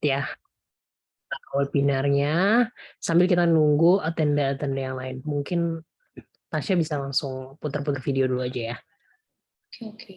ya webinarnya, sambil kita nunggu atenda-atenda yang lain. Mungkin Tasya bisa langsung putar-putar video dulu aja ya. Oke, oke.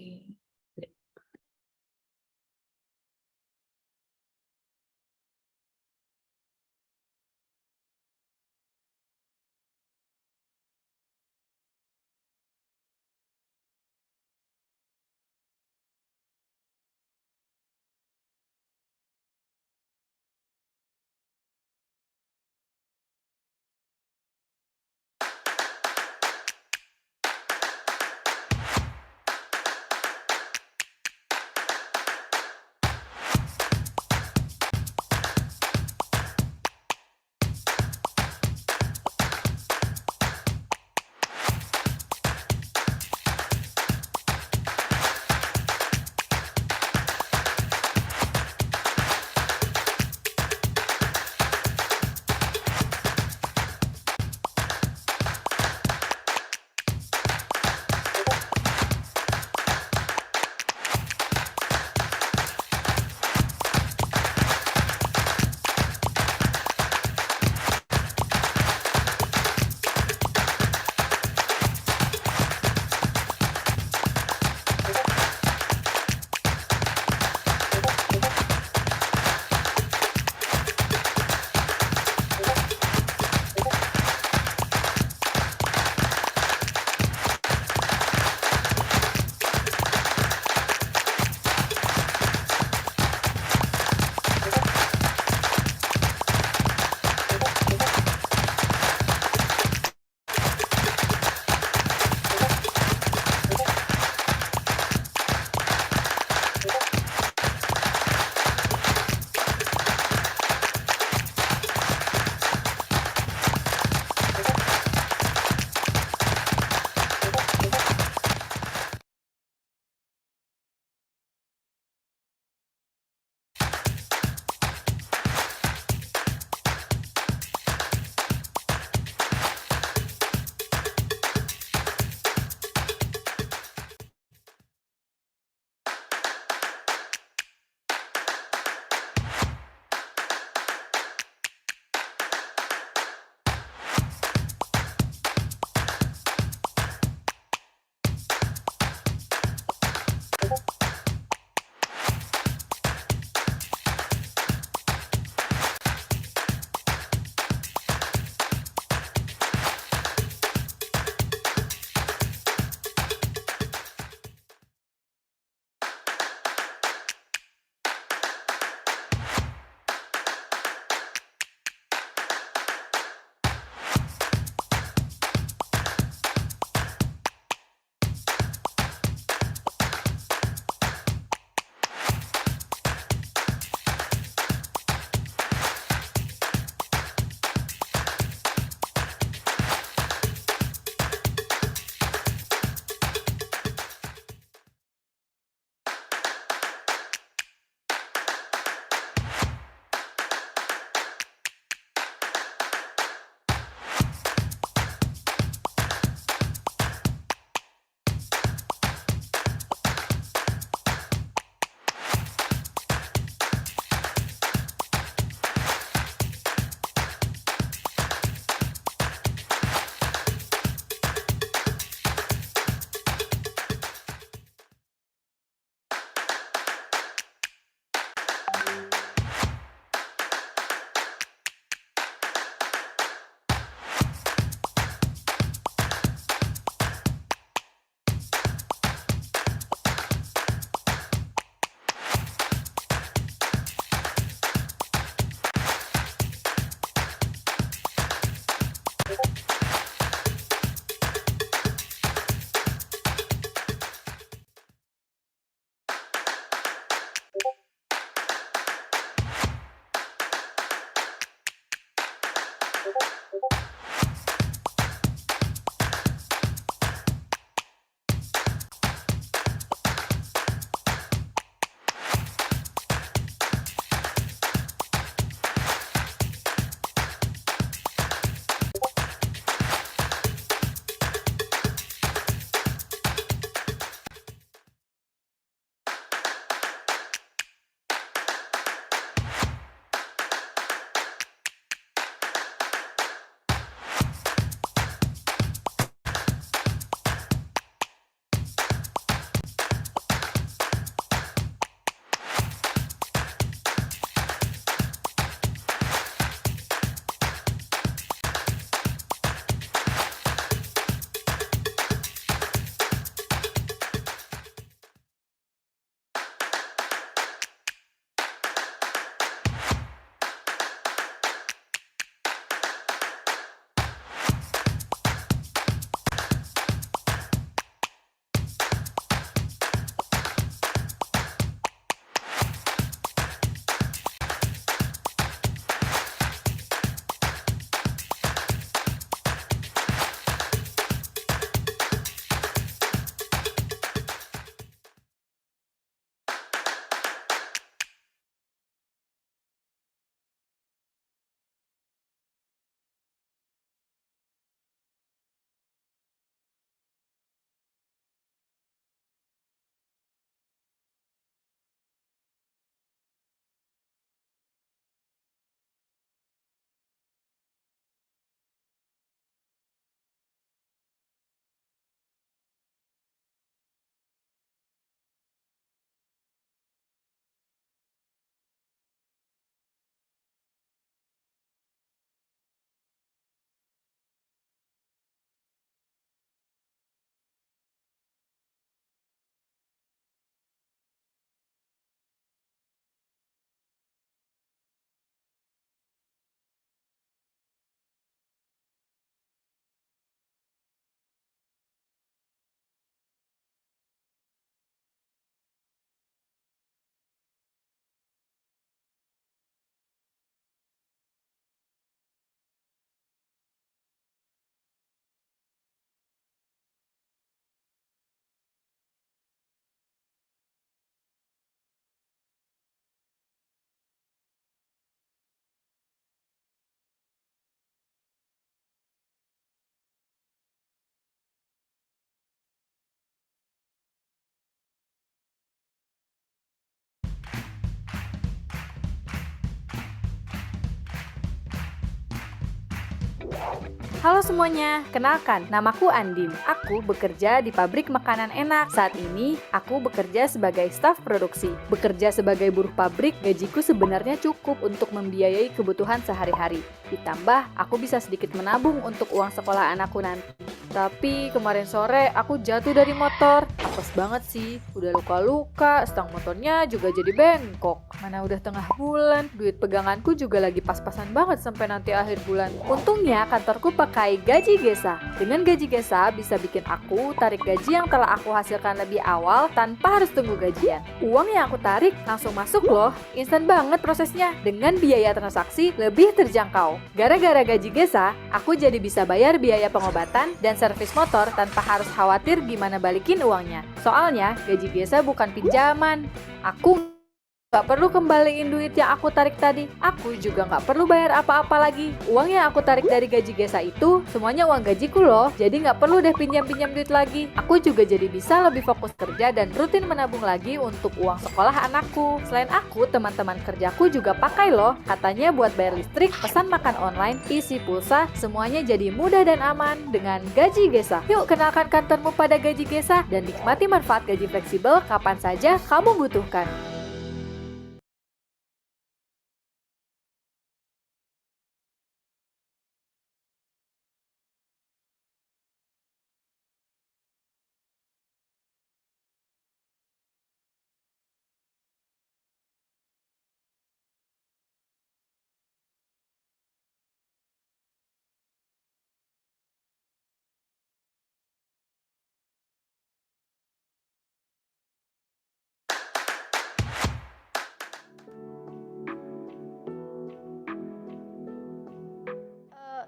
Halo semuanya, kenalkan, namaku Andin. Aku bekerja di pabrik makanan enak. Saat ini, aku bekerja sebagai staf produksi. Bekerja sebagai buruh pabrik, gajiku sebenarnya cukup untuk membiayai kebutuhan sehari-hari. Ditambah, aku bisa sedikit menabung untuk uang sekolah anakku nanti. Tapi kemarin sore aku jatuh dari motor. Apes banget sih, udah luka-luka, stang motornya juga jadi bengkok. Mana udah tengah bulan, duit peganganku juga lagi pas-pasan banget sampai nanti akhir bulan. Untungnya kantorku pakai gaji gesa. Dengan gaji gesa bisa bikin aku tarik gaji yang telah aku hasilkan lebih awal tanpa harus tunggu gajian. Uang yang aku tarik langsung masuk loh. Instan banget prosesnya dengan biaya transaksi lebih terjangkau. Gara-gara gaji gesa, aku jadi bisa bayar biaya pengobatan dan servis motor tanpa harus khawatir gimana balikin uangnya. Soalnya gaji gesa bukan pinjaman. Aku gak perlu kembaliin duit yang aku tarik tadi. Aku juga gak perlu bayar apa-apa lagi. Uang yang aku tarik dari gaji gesa itu semuanya uang gajiku loh. Jadi gak perlu deh pinjam-pinjam duit lagi. Aku juga jadi bisa lebih fokus kerja dan rutin menabung lagi untuk uang sekolah anakku. Selain aku, teman-teman kerjaku juga pakai loh. Katanya buat bayar listrik, pesan makan online, isi pulsa, semuanya jadi mudah dan aman dengan gaji gesa. Yuk kenalkan kantormu pada gaji gesa dan nikmati manfaat gaji fleksibel kapan saja kamu butuhkan.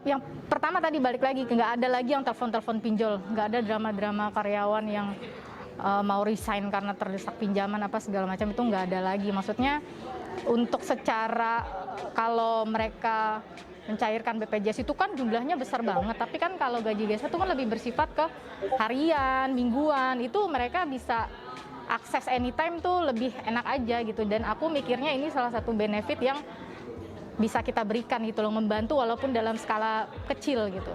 Yang pertama tadi balik lagi, nggak ada lagi yang telepon-telepon pinjol, nggak ada drama-drama karyawan yang mau resign karena terdesak pinjaman apa segala macam, itu nggak ada lagi. Maksudnya untuk secara kalau mereka mencairkan BPJS itu kan jumlahnya besar banget, tapi kan kalau gaji biasa itu kan lebih bersifat ke harian, mingguan, itu mereka bisa akses anytime tuh lebih enak aja gitu. Dan aku mikirnya ini salah satu benefit yang bisa kita berikan gitu loh, membantu walaupun dalam skala kecil gitu.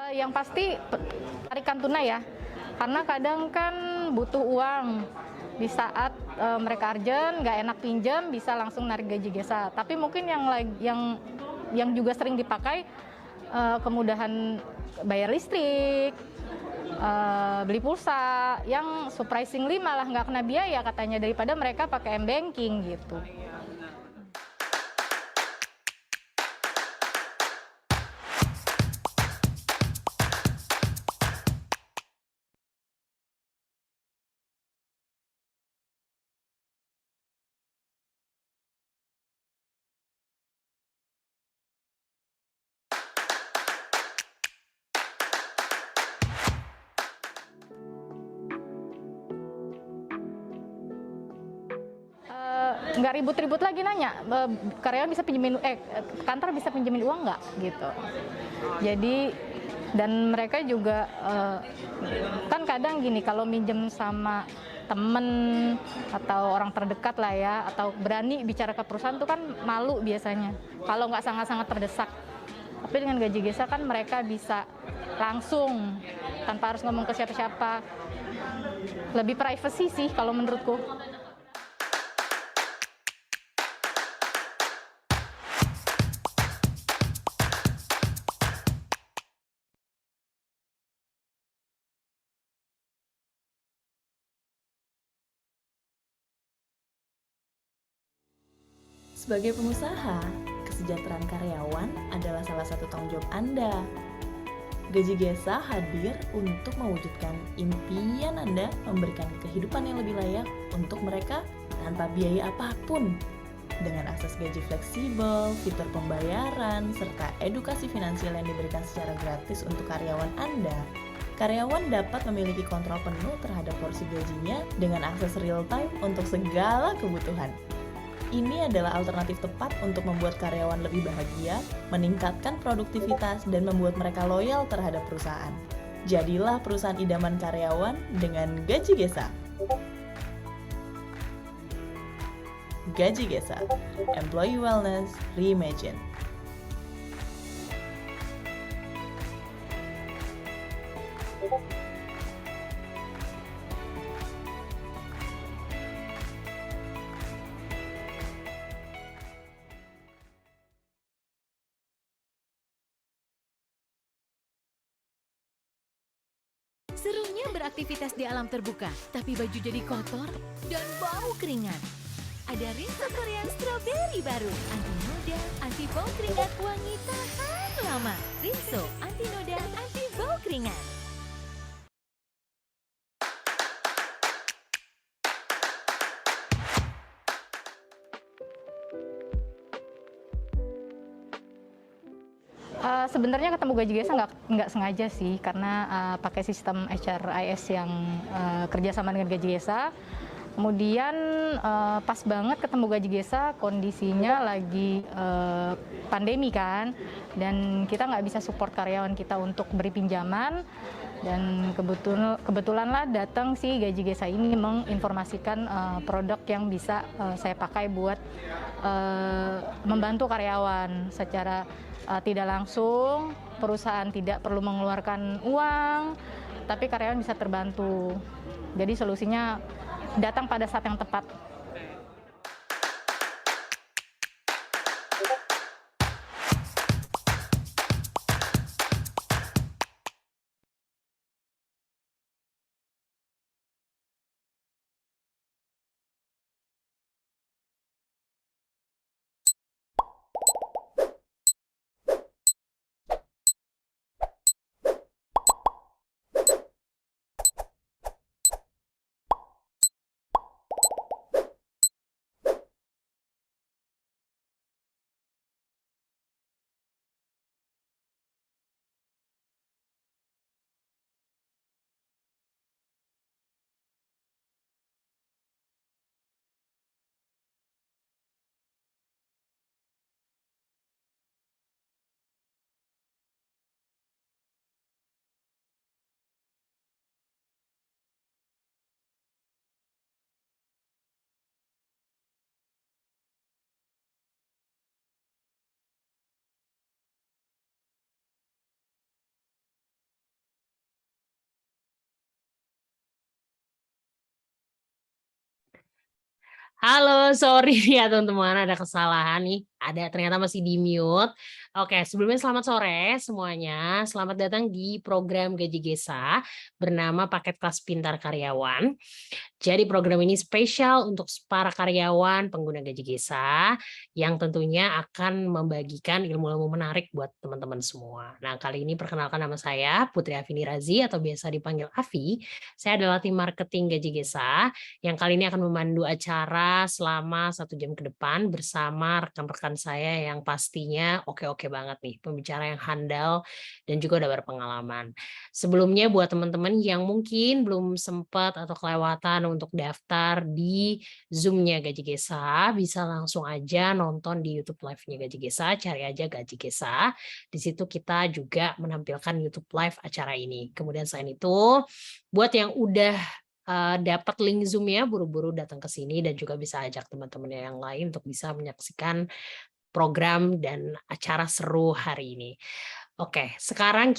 Yang pasti tarikan tunai ya, karena kadang kan butuh uang di saat mereka urgent, nggak enak pinjam, bisa langsung narik gaji gesa. Tapi mungkin yang juga sering dipakai kemudahan bayar listrik, beli pulsa, yang surprisingly malah nggak kena biaya katanya daripada mereka pakai m-banking gitu. Nggak ribut-ribut lagi nanya, karyawan bisa pinjemin, kantor bisa pinjemin uang nggak gitu. Jadi dan mereka juga kan kadang gini, kalau minjem sama temen atau orang terdekat lah ya, atau berani bicara ke perusahaan tuh kan malu biasanya kalau nggak sangat-sangat terdesak. Tapi dengan gaji gesa kan mereka bisa langsung tanpa harus ngomong ke siapa-siapa, lebih privacy sih kalau menurutku. Sebagai pengusaha, kesejahteraan karyawan adalah salah satu tanggung jawab Anda. Gaji Gesa hadir untuk mewujudkan impian Anda memberikan kehidupan yang lebih layak untuk mereka tanpa biaya apapun. Dengan akses gaji fleksibel, fitur pembayaran, serta edukasi finansial yang diberikan secara gratis untuk karyawan Anda, karyawan dapat memiliki kontrol penuh terhadap porsi gajinya dengan akses real time untuk segala kebutuhan. Ini adalah alternatif tepat untuk membuat karyawan lebih bahagia, meningkatkan produktivitas, dan membuat mereka loyal terhadap perusahaan. Jadilah perusahaan idaman karyawan dengan Gaji Gesa. Gaji Gesa, Employee Wellness Reimagined. Serunya beraktivitas di alam terbuka, tapi baju jadi kotor dan bau keringat. Ada Rinso Korean Strawberry baru, anti noda, anti bau keringat, wangi tahan lama. Rinso, anti noda, anti bau keringat. Sebenarnya ketemu Gaji Gesa nggak sengaja sih, karena pakai sistem HRIS yang kerjasama dengan Gaji Gesa. Kemudian pas banget ketemu Gaji Gesa, kondisinya lagi pandemi kan, dan kita nggak bisa support karyawan kita untuk beri pinjaman. Dan kebetulan lah datang si Gaji Gesa ini menginformasikan produk yang bisa saya pakai buat membantu karyawan secara tidak langsung. Perusahaan tidak perlu mengeluarkan uang, tapi karyawan bisa terbantu. Jadi solusinya datang pada saat yang tepat. Halo, sorry ya teman-teman, ada kesalahan nih. Ada ternyata masih di mute. Oke, sebelumnya selamat sore semuanya. Selamat datang di program Gaji Gesa bernama Paket Kelas Pintar Karyawan. Jadi program ini spesial untuk para karyawan pengguna Gaji Gesa yang tentunya akan membagikan ilmu-ilmu menarik buat teman-teman semua. Nah, kali ini perkenalkan nama saya Putri Afini Razi atau biasa dipanggil Afi. Saya adalah tim marketing Gaji Gesa yang kali ini akan memandu acara selama 1 jam ke depan bersama rekan-rekan saya yang pastinya oke-oke banget nih, pembicara yang handal dan juga udah berpengalaman. Sebelumnya buat teman-teman yang mungkin belum sempat atau kelewatan untuk daftar di Zoom-nya Gaji Gesa, bisa langsung aja nonton di YouTube Live-nya Gaji Gesa, cari aja Gaji Gesa. Di situ kita juga menampilkan YouTube Live acara ini. Kemudian selain itu, buat yang udah dapat link Zoom-nya, buru-buru datang ke sini dan juga bisa ajak teman-temannya yang lain untuk bisa menyaksikan program dan acara seru hari ini. Oke, sekarang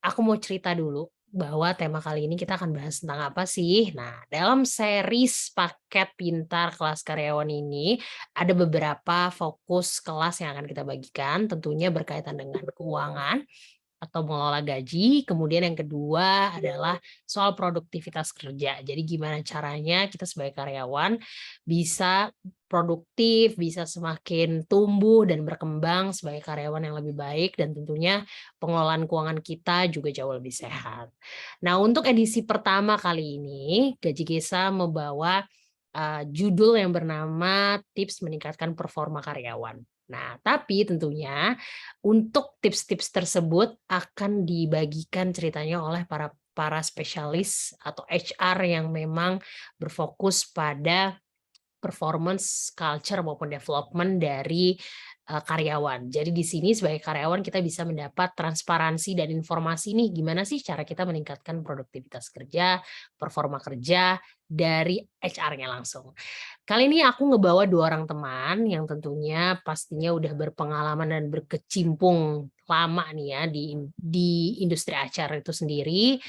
aku mau cerita dulu bahwa tema kali ini kita akan bahas tentang apa sih? Nah, dalam series paket pintar kelas karyawan ini ada beberapa fokus kelas yang akan kita bagikan, tentunya berkaitan dengan keuangan atau mengelola gaji, kemudian yang kedua adalah soal produktivitas kerja. Jadi gimana caranya kita sebagai karyawan bisa produktif, bisa semakin tumbuh dan berkembang sebagai karyawan yang lebih baik dan tentunya pengelolaan keuangan kita juga jauh lebih sehat. Nah, untuk edisi pertama kali ini, Gaji Gesa membawa judul yang bernama Tips Meningkatkan Performa Karyawan. Nah, tapi tentunya untuk tips-tips tersebut akan dibagikan ceritanya oleh para para spesialis atau HR yang memang berfokus pada performance, culture, maupun development dari, karyawan. Jadi di sini sebagai karyawan kita bisa mendapat transparansi dan informasi nih, gimana sih cara kita meningkatkan produktivitas kerja, performa kerja, dari HR-nya langsung. Kali ini aku ngebawa 2 orang teman yang tentunya pastinya udah berpengalaman dan berkecimpung lama nih ya di industri HR itu sendiri.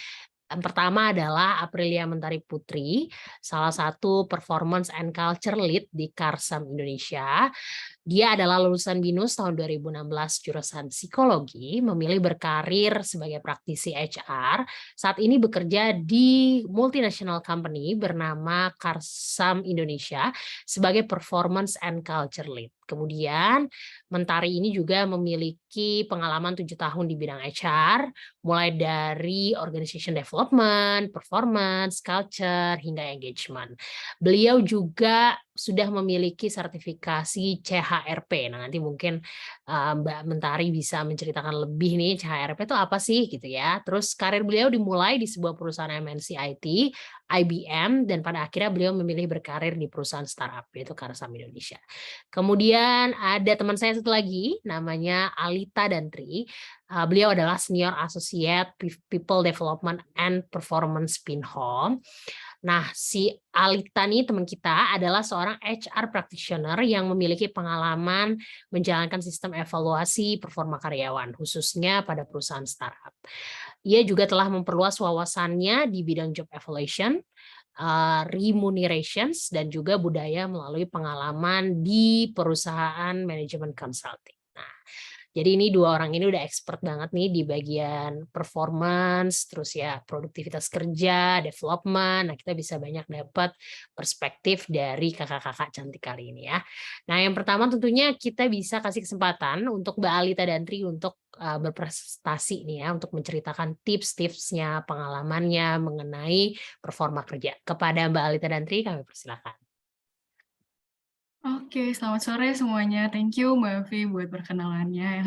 Yang pertama adalah Aprilia Mentari Putri, salah satu performance and culture lead di Karsam Indonesia. Dia adalah lulusan BINUS tahun 2016 jurusan psikologi, memilih berkarir sebagai praktisi HR. Saat ini bekerja di multinational company bernama Karsam Indonesia sebagai performance and culture lead. Kemudian Mentari ini juga memiliki pengalaman 7 tahun di bidang HR, mulai dari organization development, performance, culture, hingga engagement. Beliau juga sudah memiliki sertifikasi CHRP. Nah, nanti mungkin Mbak Mentari bisa menceritakan lebih nih CHRP itu apa sih gitu ya. Terus karir beliau dimulai di sebuah perusahaan MNC IT, IBM, dan pada akhirnya beliau memilih berkarir di perusahaan startup yaitu Karsam Indonesia. Kemudian ada teman saya satu lagi namanya Alita Dantri. Beliau adalah Senior Associate People Development and Performance Pinhome. Nah, si Alita nih teman kita adalah seorang HR practitioner yang memiliki pengalaman menjalankan sistem evaluasi performa karyawan, khususnya pada perusahaan startup. Ia juga telah memperluas wawasannya di bidang job evaluation, remunerations, dan juga budaya melalui pengalaman di perusahaan manajemen consulting. Nah, jadi ini 2 orang ini udah expert banget nih di bagian performance, terus ya produktivitas kerja, development. Nah, kita bisa banyak dapat perspektif dari kakak-kakak cantik kali ini ya. Nah, yang pertama tentunya kita bisa kasih kesempatan untuk Mbak Alita Dantri untuk berprestasi nih ya, untuk menceritakan tips-tipsnya, pengalamannya mengenai performa kerja. Kepada Mbak Alita Dantri kami persilakan. Oke, selamat sore semuanya. Thank you Mbak Afi buat perkenalannya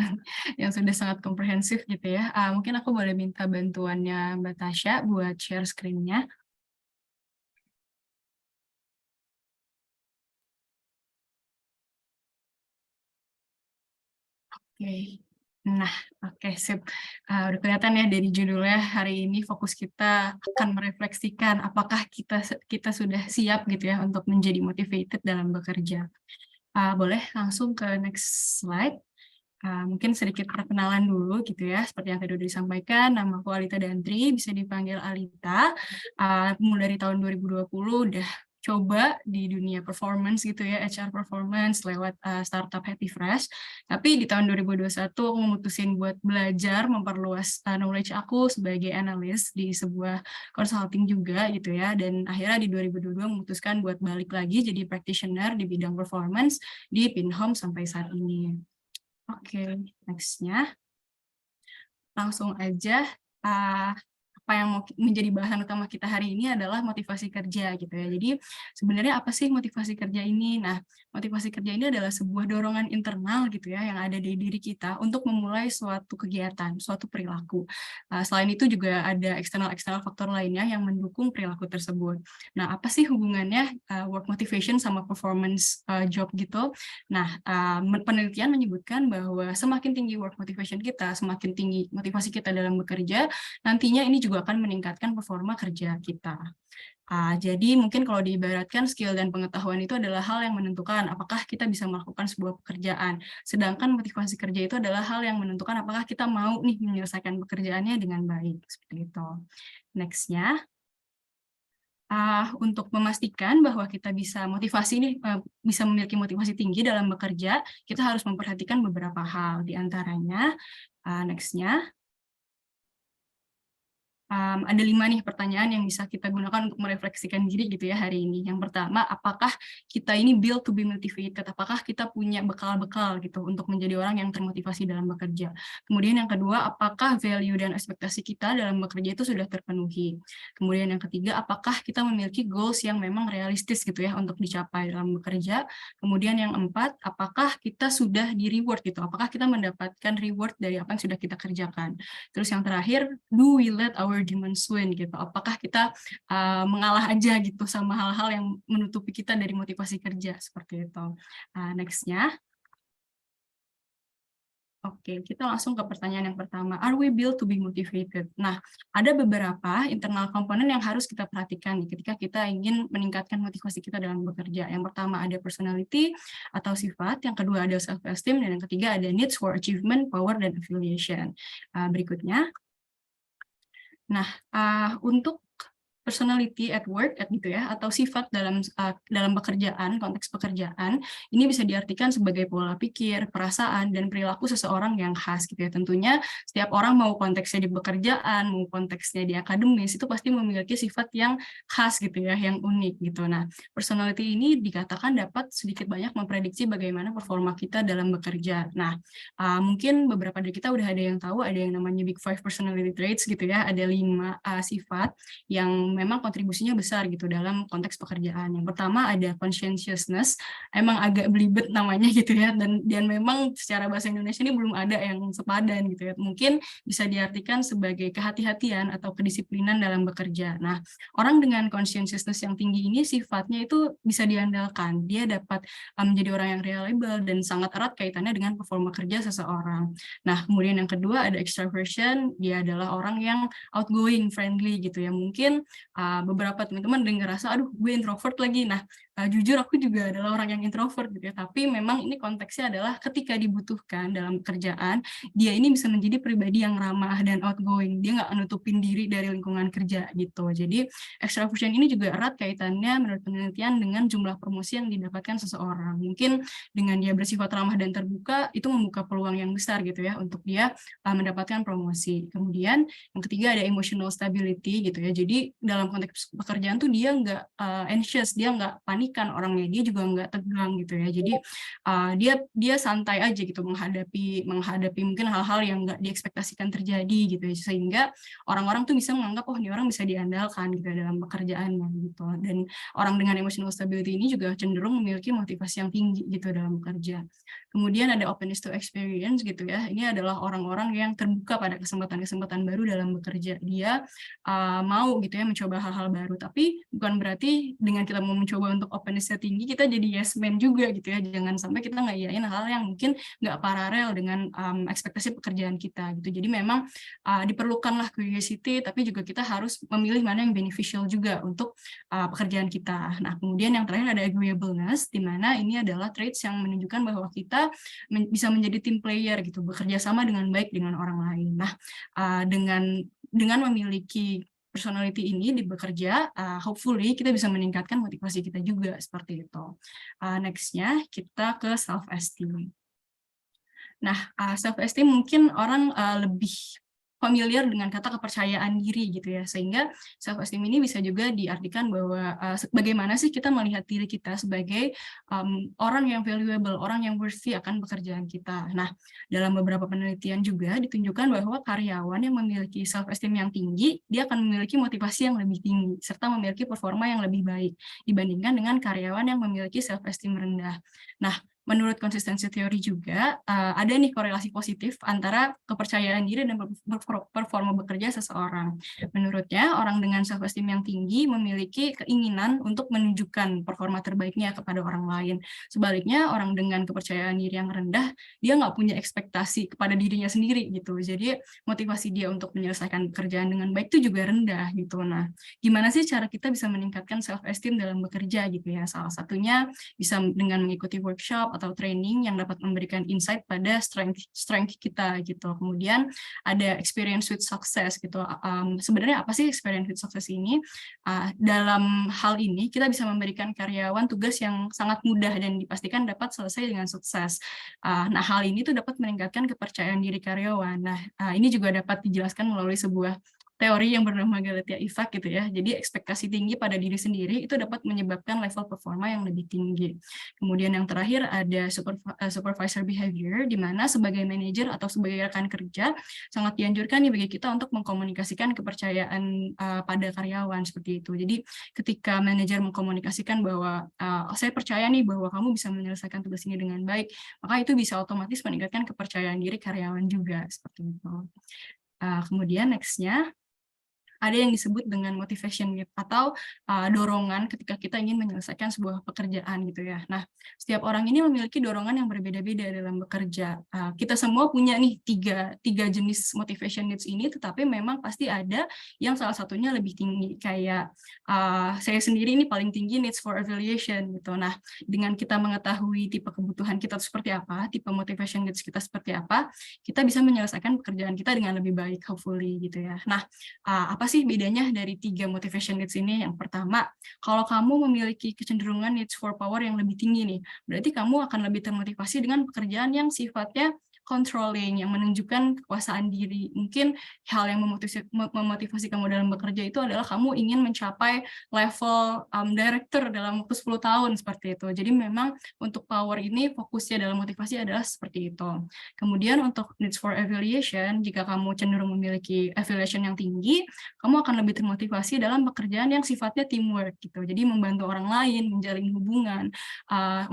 yang sudah sangat komprehensif gitu ya. Mungkin aku boleh minta bantuannya Mbak Tasya buat share screen-nya. Oke. Nah, oke sip. Udah kelihatan ya dari judulnya hari ini fokus kita akan merefleksikan apakah kita sudah siap gitu ya untuk menjadi motivated dalam bekerja. Boleh langsung ke next slide. Mungkin sedikit perkenalan dulu gitu ya, seperti yang tadi udah disampaikan, nama aku Alita Dantri, bisa dipanggil Alita. Mulai dari tahun 2020 udah coba di dunia performance gitu ya, HR performance lewat startup Happy Fresh. Tapi di tahun 2021 aku memutusin buat belajar, memperluas knowledge aku sebagai analis di sebuah consulting juga gitu ya. Dan akhirnya di 2022 memutuskan buat balik lagi jadi practitioner di bidang performance di Pinhome sampai saat ini. Oke, next-nya. Langsung aja, apa yang mau menjadi bahasan utama kita hari ini adalah motivasi kerja gitu ya. Jadi sebenarnya apa sih motivasi kerja ini? Nah, motivasi kerja ini adalah sebuah dorongan internal gitu ya yang ada di diri kita untuk memulai suatu kegiatan, suatu perilaku. Selain itu juga ada eksternal faktor lainnya yang mendukung perilaku tersebut. Nah, apa sih hubungannya work motivation sama performance job gitu? Nah, penelitian menyebutkan bahwa semakin tinggi work motivation kita, semakin tinggi motivasi kita dalam bekerja, nantinya ini juga akan meningkatkan performa kerja kita. Jadi mungkin kalau diibaratkan skill dan pengetahuan itu adalah hal yang menentukan apakah kita bisa melakukan sebuah pekerjaan. Sedangkan motivasi kerja itu adalah hal yang menentukan apakah kita mau nih menyelesaikan pekerjaannya dengan baik. Seperti itu. Next-nya. Untuk memastikan bahwa kita bisa bisa memiliki motivasi tinggi dalam bekerja, kita harus memperhatikan beberapa hal. Di antaranya, next-nya. ada 5 nih pertanyaan yang bisa kita gunakan untuk merefleksikan diri gitu ya hari ini. Yang pertama, apakah kita ini built to be motivated? Apakah kita punya bekal-bekal gitu untuk menjadi orang yang termotivasi dalam bekerja? Kemudian yang kedua, apakah value dan ekspektasi kita dalam bekerja itu sudah terpenuhi? Kemudian yang ketiga, apakah kita memiliki goals yang memang realistis gitu ya untuk dicapai dalam bekerja? Kemudian yang empat, apakah kita sudah di reward gitu? Apakah kita mendapatkan reward dari apa yang sudah kita kerjakan? Terus yang terakhir, do we let our demons win gitu? Apakah kita mengalah aja gitu sama hal-hal yang menutupi kita dari motivasi kerja seperti itu. Next-nya. Oke, kita langsung ke pertanyaan yang pertama. Are we built to be motivated? Nah, ada beberapa internal komponen yang harus kita perhatikan ketika kita ingin meningkatkan motivasi kita dalam bekerja. Yang pertama ada personality atau sifat, yang kedua ada self-esteem, dan yang ketiga ada needs for achievement, power, dan affiliation. Berikutnya. Nah, untuk personality at work gitu ya, atau sifat dalam pekerjaan, konteks pekerjaan, ini bisa diartikan sebagai pola pikir, perasaan, dan perilaku seseorang yang khas gitu ya. Tentunya setiap orang mau konteksnya di pekerjaan, mau konteksnya di akademis, itu pasti memiliki sifat yang khas gitu ya, yang unik gitu. Nah, personality ini dikatakan dapat sedikit banyak memprediksi bagaimana performa kita dalam bekerja. Nah, mungkin beberapa dari kita udah ada yang tahu, ada yang namanya Big Five Personality Traits gitu ya, ada 5 sifat yang memang kontribusinya besar gitu dalam konteks pekerjaan. Yang pertama ada conscientiousness, emang agak belibet namanya gitu ya, dan memang secara bahasa Indonesia ini belum ada yang sepadan gitu ya. Mungkin bisa diartikan sebagai kehati-hatian atau kedisiplinan dalam bekerja. Nah, orang dengan conscientiousness yang tinggi ini sifatnya itu bisa diandalkan. Dia dapat menjadi orang yang reliable dan sangat erat kaitannya dengan performa kerja seseorang. Nah, kemudian yang kedua ada extraversion, dia adalah orang yang outgoing, friendly gitu ya. Mungkin beberapa teman-teman ngerasa, aduh gue introvert lagi. Nah, jujur aku juga adalah orang yang introvert gitu ya, tapi memang ini konteksnya adalah ketika dibutuhkan dalam pekerjaan, dia ini bisa menjadi pribadi yang ramah dan outgoing, dia nggak nutupin diri dari lingkungan kerja gitu. Jadi extraversion ini juga erat kaitannya menurut penelitian dengan jumlah promosi yang didapatkan seseorang. Mungkin dengan dia bersifat ramah dan terbuka, itu membuka peluang yang besar gitu ya untuk dia mendapatkan promosi. Kemudian yang ketiga ada emotional stability gitu ya, jadi dalam konteks pekerjaan tuh dia nggak anxious, dia nggak panikan orangnya, dia juga nggak tegang gitu ya. Jadi dia santai aja gitu menghadapi mungkin hal-hal yang nggak diekspektasikan terjadi gitu ya, sehingga orang-orang tuh bisa menganggap oh ini orang bisa diandalkan gitu ya dalam pekerjaannya gitu. Dan orang dengan emotional stability ini juga cenderung memiliki motivasi yang tinggi gitu dalam bekerja. Kemudian ada openness to experience gitu ya, ini adalah orang-orang yang terbuka pada kesempatan-kesempatan baru dalam bekerja. Dia mau gitu ya mencoba hal-hal baru, tapi bukan berarti dengan kita mau mencoba untuk openness-nya tinggi kita jadi yes man juga gitu ya. Jangan sampai kita nggak iyain hal yang mungkin nggak paralel dengan ekspektasi pekerjaan kita gitu. Jadi memang diperlukanlah curiosity, tapi juga kita harus memilih mana yang beneficial juga untuk pekerjaan kita. Nah, kemudian yang terakhir ada agreeableness, di mana ini adalah traits yang menunjukkan bahwa kita bisa menjadi team player gitu, bekerja sama dengan baik dengan orang lain. Nah, dengan memiliki personality ini di bekerja, hopefully kita bisa meningkatkan motivasi kita juga seperti itu. Next-nya kita ke self-esteem. Nah, self-esteem mungkin orang lebih familiar dengan kata kepercayaan diri gitu ya, sehingga self-esteem ini bisa juga diartikan bahwa bagaimana sih kita melihat diri kita sebagai orang yang valuable, orang yang worthy akan pekerjaan kita. Nah, dalam beberapa penelitian juga ditunjukkan bahwa karyawan yang memiliki self-esteem yang tinggi, dia akan memiliki motivasi yang lebih tinggi, serta memiliki performa yang lebih baik dibandingkan dengan karyawan yang memiliki self-esteem rendah. Nah, menurut konsistensi teori juga, ada nih korelasi positif antara kepercayaan diri dan performa bekerja seseorang. Menurutnya, orang dengan self-esteem yang tinggi memiliki keinginan untuk menunjukkan performa terbaiknya kepada orang lain. Sebaliknya, orang dengan kepercayaan diri yang rendah, dia nggak punya ekspektasi kepada dirinya sendiri gitu. Jadi, motivasi dia untuk menyelesaikan pekerjaan dengan baik itu juga rendah gitu. Nah, gimana sih cara kita bisa meningkatkan self-esteem dalam bekerja gitu ya? Salah satunya bisa dengan mengikuti workshop atau training yang dapat memberikan insight pada strength kita gitu. Kemudian ada experience with success gitu. Sebenarnya apa sih experience with success ini? Dalam hal ini kita bisa memberikan karyawan tugas yang sangat mudah dan dipastikan dapat selesai dengan sukses. Nah, hal ini tuh dapat meningkatkan kepercayaan diri karyawan. Nah, ini juga dapat dijelaskan melalui sebuah teori yang bernama Galatea Effect gitu ya. Jadi ekspektasi tinggi pada diri sendiri itu dapat menyebabkan level performa yang lebih tinggi. Kemudian yang terakhir ada supervisor behavior, di mana sebagai manajer atau sebagai rekan kerja sangat dianjurkan nih bagi kita untuk mengkomunikasikan kepercayaan pada karyawan seperti itu. Jadi ketika manajer mengkomunikasikan bahwa saya percaya nih bahwa kamu bisa menyelesaikan tugas ini dengan baik, maka itu bisa otomatis meningkatkan kepercayaan diri karyawan juga seperti itu. Kemudian next-nya ada yang disebut dengan motivation need atau dorongan ketika kita ingin menyelesaikan sebuah pekerjaan gitu ya. Nah, setiap orang ini memiliki dorongan yang berbeda-beda dalam bekerja. Kita semua punya nih tiga jenis motivation needs ini, tetapi memang pasti ada yang salah satunya lebih tinggi. Kayak saya sendiri ini paling tinggi needs for evaluation gitu. Nah, dengan kita mengetahui tipe kebutuhan kita seperti apa, tipe motivation needs kita seperti apa, kita bisa menyelesaikan pekerjaan kita dengan lebih baik, hopefully gitu ya. Nah, apa sih bedanya dari 3 motivation needs ini? Yang pertama, kalau kamu memiliki kecenderungan needs for power yang lebih tinggi nih, berarti kamu akan lebih termotivasi dengan pekerjaan yang sifatnya controlling, yang menunjukkan kekuasaan diri. Mungkin hal yang memotivasi kamu dalam bekerja itu adalah kamu ingin mencapai level director dalam waktu 10 tahun, seperti itu. Jadi memang untuk power ini fokusnya dalam motivasi adalah seperti itu. Kemudian untuk needs for evaluation, jika kamu cenderung memiliki evaluation yang tinggi, kamu akan lebih termotivasi dalam pekerjaan yang sifatnya teamwork gitu. Jadi membantu orang lain, menjalin hubungan.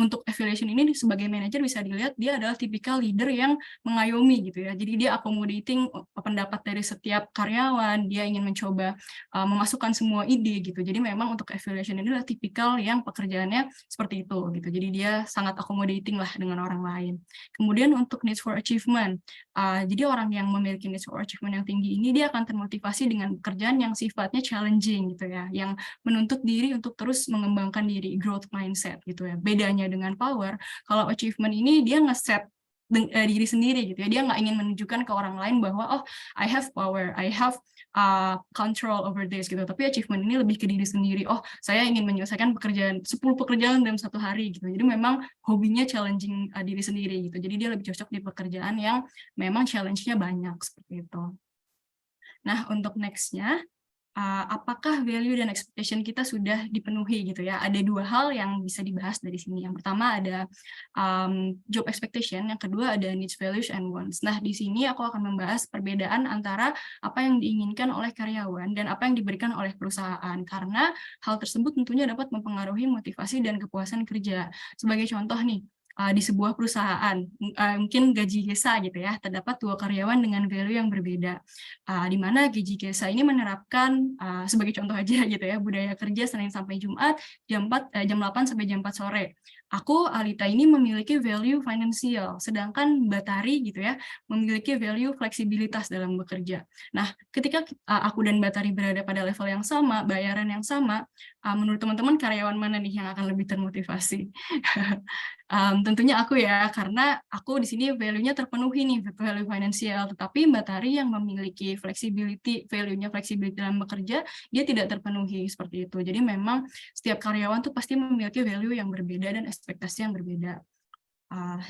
Untuk evaluation ini sebagai manajer bisa dilihat dia adalah tipikal leader yang mengayomi gitu ya. Jadi dia accommodating pendapat dari setiap karyawan, dia ingin mencoba memasukkan semua ide gitu. Jadi memang untuk evaluation ini adalah tipikal yang pekerjaannya seperti itu gitu. Jadi dia sangat accommodating lah dengan orang lain. Kemudian untuk needs for achievement, jadi orang yang memiliki needs for achievement yang tinggi ini dia akan termotivasi dengan pekerjaan yang sifatnya challenging gitu ya, yang menuntut diri untuk terus mengembangkan diri, growth mindset gitu ya. Bedanya dengan power, kalau achievement ini dia nge-set diri sendiri gitu ya, dia nggak ingin menunjukkan ke orang lain bahwa oh I have power, I have control over this gitu, tapi achievement ini lebih ke diri sendiri, oh saya ingin menyelesaikan 10 pekerjaan dalam 1 hari gitu, jadi memang hobinya challenging diri sendiri gitu, jadi dia lebih cocok di pekerjaan yang memang challenge-nya banyak seperti itu. Nah untuk next-nya, apakah value dan expectation kita sudah dipenuhi gitu ya. Ada 2 hal yang bisa dibahas dari sini. Yang pertama ada job expectation, yang kedua ada needs, values, and wants. Nah, di sini aku akan membahas perbedaan antara apa yang diinginkan oleh karyawan dan apa yang diberikan oleh perusahaan. Karena hal tersebut tentunya dapat mempengaruhi motivasi dan kepuasan kerja. Sebagai contoh nih, di sebuah perusahaan, mungkin Gaji Gesa gitu ya, terdapat 2 karyawan dengan value yang berbeda. Di mana Gaji Gesa ini menerapkan, sebagai contoh aja gitu ya, budaya kerja Senin sampai Jumat, jam 8 sampai jam 4 sore. Aku, Alita ini memiliki value finansial, sedangkan Batari gitu ya, memiliki value fleksibilitas dalam bekerja. Nah, ketika aku dan Batari berada pada level yang sama, bayaran yang sama, menurut teman-teman karyawan mana nih yang akan lebih termotivasi? Tentunya aku ya, karena aku di sini value-nya terpenuhi nih, value finansial, tetapi Batari yang memiliki flexibility, value-nya flexibility dalam bekerja, dia tidak terpenuhi seperti itu. Jadi memang setiap karyawan tuh pasti memiliki value yang berbeda dan ekspektasi yang berbeda.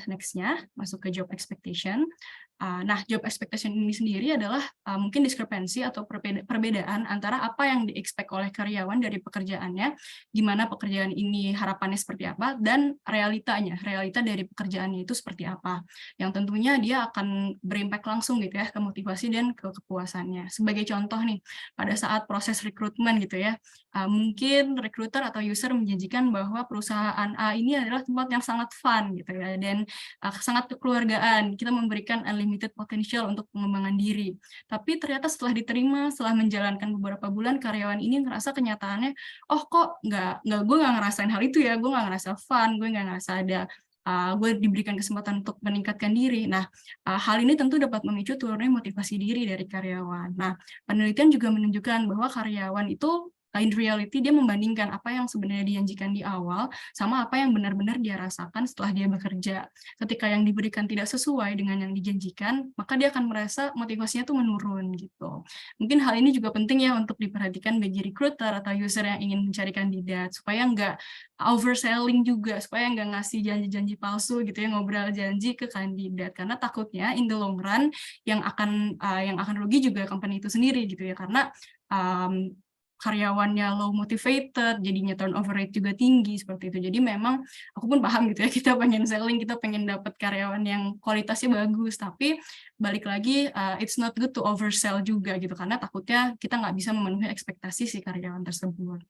Next-nya, masuk ke job expectation. Nah, job expectation ini sendiri adalah mungkin diskrepensi atau perbedaan antara apa yang di-expect oleh karyawan dari pekerjaannya, gimana pekerjaan ini harapannya seperti apa, dan realita dari pekerjaannya itu seperti apa. Yang tentunya dia akan berimpact langsung gitu ya, ke motivasi dan ke kepuasannya. Sebagai contoh nih, pada saat proses rekrutmen gitu ya, mungkin recruiter atau user menjanjikan bahwa perusahaan A ini adalah tempat yang sangat fun gitu ya, dan sangat kekeluargaan, kita memberikan unlimited potential untuk pengembangan diri. Tapi ternyata setelah diterima, setelah menjalankan beberapa bulan, karyawan ini ngerasa kenyataannya, oh kok gue nggak ngerasain hal itu ya, gue nggak ngerasa fun, gue nggak ngerasa ada gue diberikan kesempatan untuk meningkatkan diri. Nah, hal ini tentu dapat memicu turunnya motivasi diri dari karyawan. Nah, penelitian juga menunjukkan bahwa karyawan itu in reality dia membandingkan apa yang sebenarnya dijanjikan di awal sama apa yang benar-benar dia rasakan setelah dia bekerja. Ketika yang diberikan tidak sesuai dengan yang dijanjikan, maka dia akan merasa motivasinya tuh menurun gitu. Mungkin hal ini juga penting ya untuk diperhatikan bagi recruiter atau user yang ingin mencari kandidat, supaya nggak overselling juga, supaya nggak ngasih janji-janji palsu gitu ya, ngobrol janji ke kandidat. Karena takutnya in the long run yang akan rugi juga company itu sendiri gitu ya, karena karyawannya low motivated, jadinya turnover rate juga tinggi seperti itu. Jadi memang aku pun paham gitu ya, kita pengen selling, kita pengen dapat karyawan yang kualitasnya bagus, tapi balik lagi it's not good to oversell juga gitu, karena takutnya kita nggak bisa memenuhi ekspektasi si karyawan tersebut.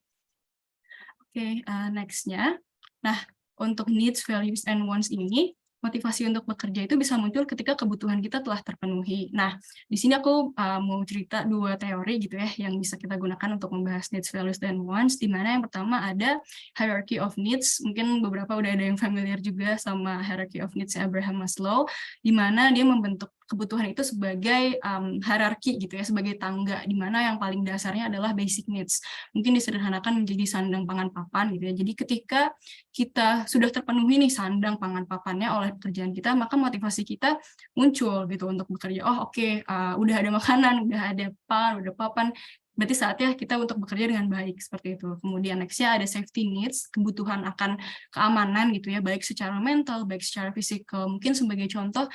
Oke, next-nya. Nah, untuk needs, values, and wants ini, motivasi untuk bekerja itu bisa muncul ketika kebutuhan kita telah terpenuhi. Nah, di sini aku mau cerita 2 teori gitu ya, yang bisa kita gunakan untuk membahas needs, values, dan wants, di mana yang pertama ada hierarchy of needs. Mungkin beberapa udah ada yang familiar juga sama hierarchy of needs Abraham Maslow, di mana dia membentuk kebutuhan itu sebagai hierarki gitu ya, sebagai tangga, di mana yang paling dasarnya adalah basic needs. Mungkin disederhanakan menjadi sandang, pangan, papan gitu ya. Jadi ketika kita sudah terpenuhi nih sandang, pangan, papannya oleh pekerjaan kita, maka motivasi kita muncul gitu untuk bekerja. Oh oke, udah ada makanan, udah ada pangan, udah papan, berarti saatnya kita untuk bekerja dengan baik, seperti itu. Kemudian next-nya ada safety needs, kebutuhan akan keamanan gitu ya, baik secara mental, baik secara fisikal. Mungkin sebagai contoh,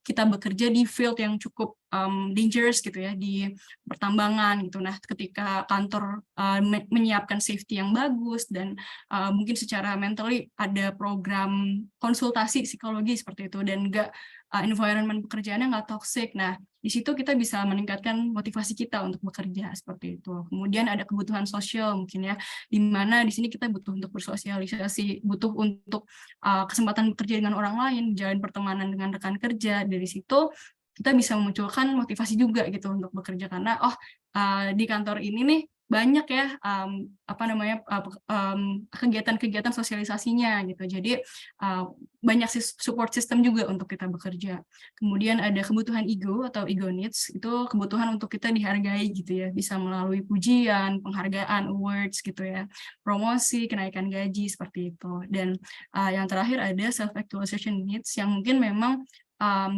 kita bekerja di field yang cukup dangerous gitu ya, di pertambangan gitu. Nah, ketika kantor menyiapkan safety yang bagus dan mungkin secara mentally ada program konsultasi psikologi seperti itu, dan environment pekerjaannya nggak toxic. Nah, di situ kita bisa meningkatkan motivasi kita untuk bekerja seperti itu. Kemudian ada kebutuhan sosial mungkin ya, di mana di sini kita butuh untuk bersosialisasi, butuh untuk kesempatan bekerja dengan orang lain, menjalin pertemanan dengan rekan kerja. Dari situ kita bisa memunculkan motivasi juga gitu untuk bekerja, karena di kantor ini nih banyak ya kegiatan-kegiatan sosialisasinya gitu. Jadi banyak support system juga untuk kita bekerja. Kemudian ada kebutuhan ego atau ego needs, itu kebutuhan untuk kita dihargai gitu ya, bisa melalui pujian, penghargaan, awards gitu ya, promosi, kenaikan gaji seperti itu. Dan yang terakhir ada self actualization needs, yang mungkin memang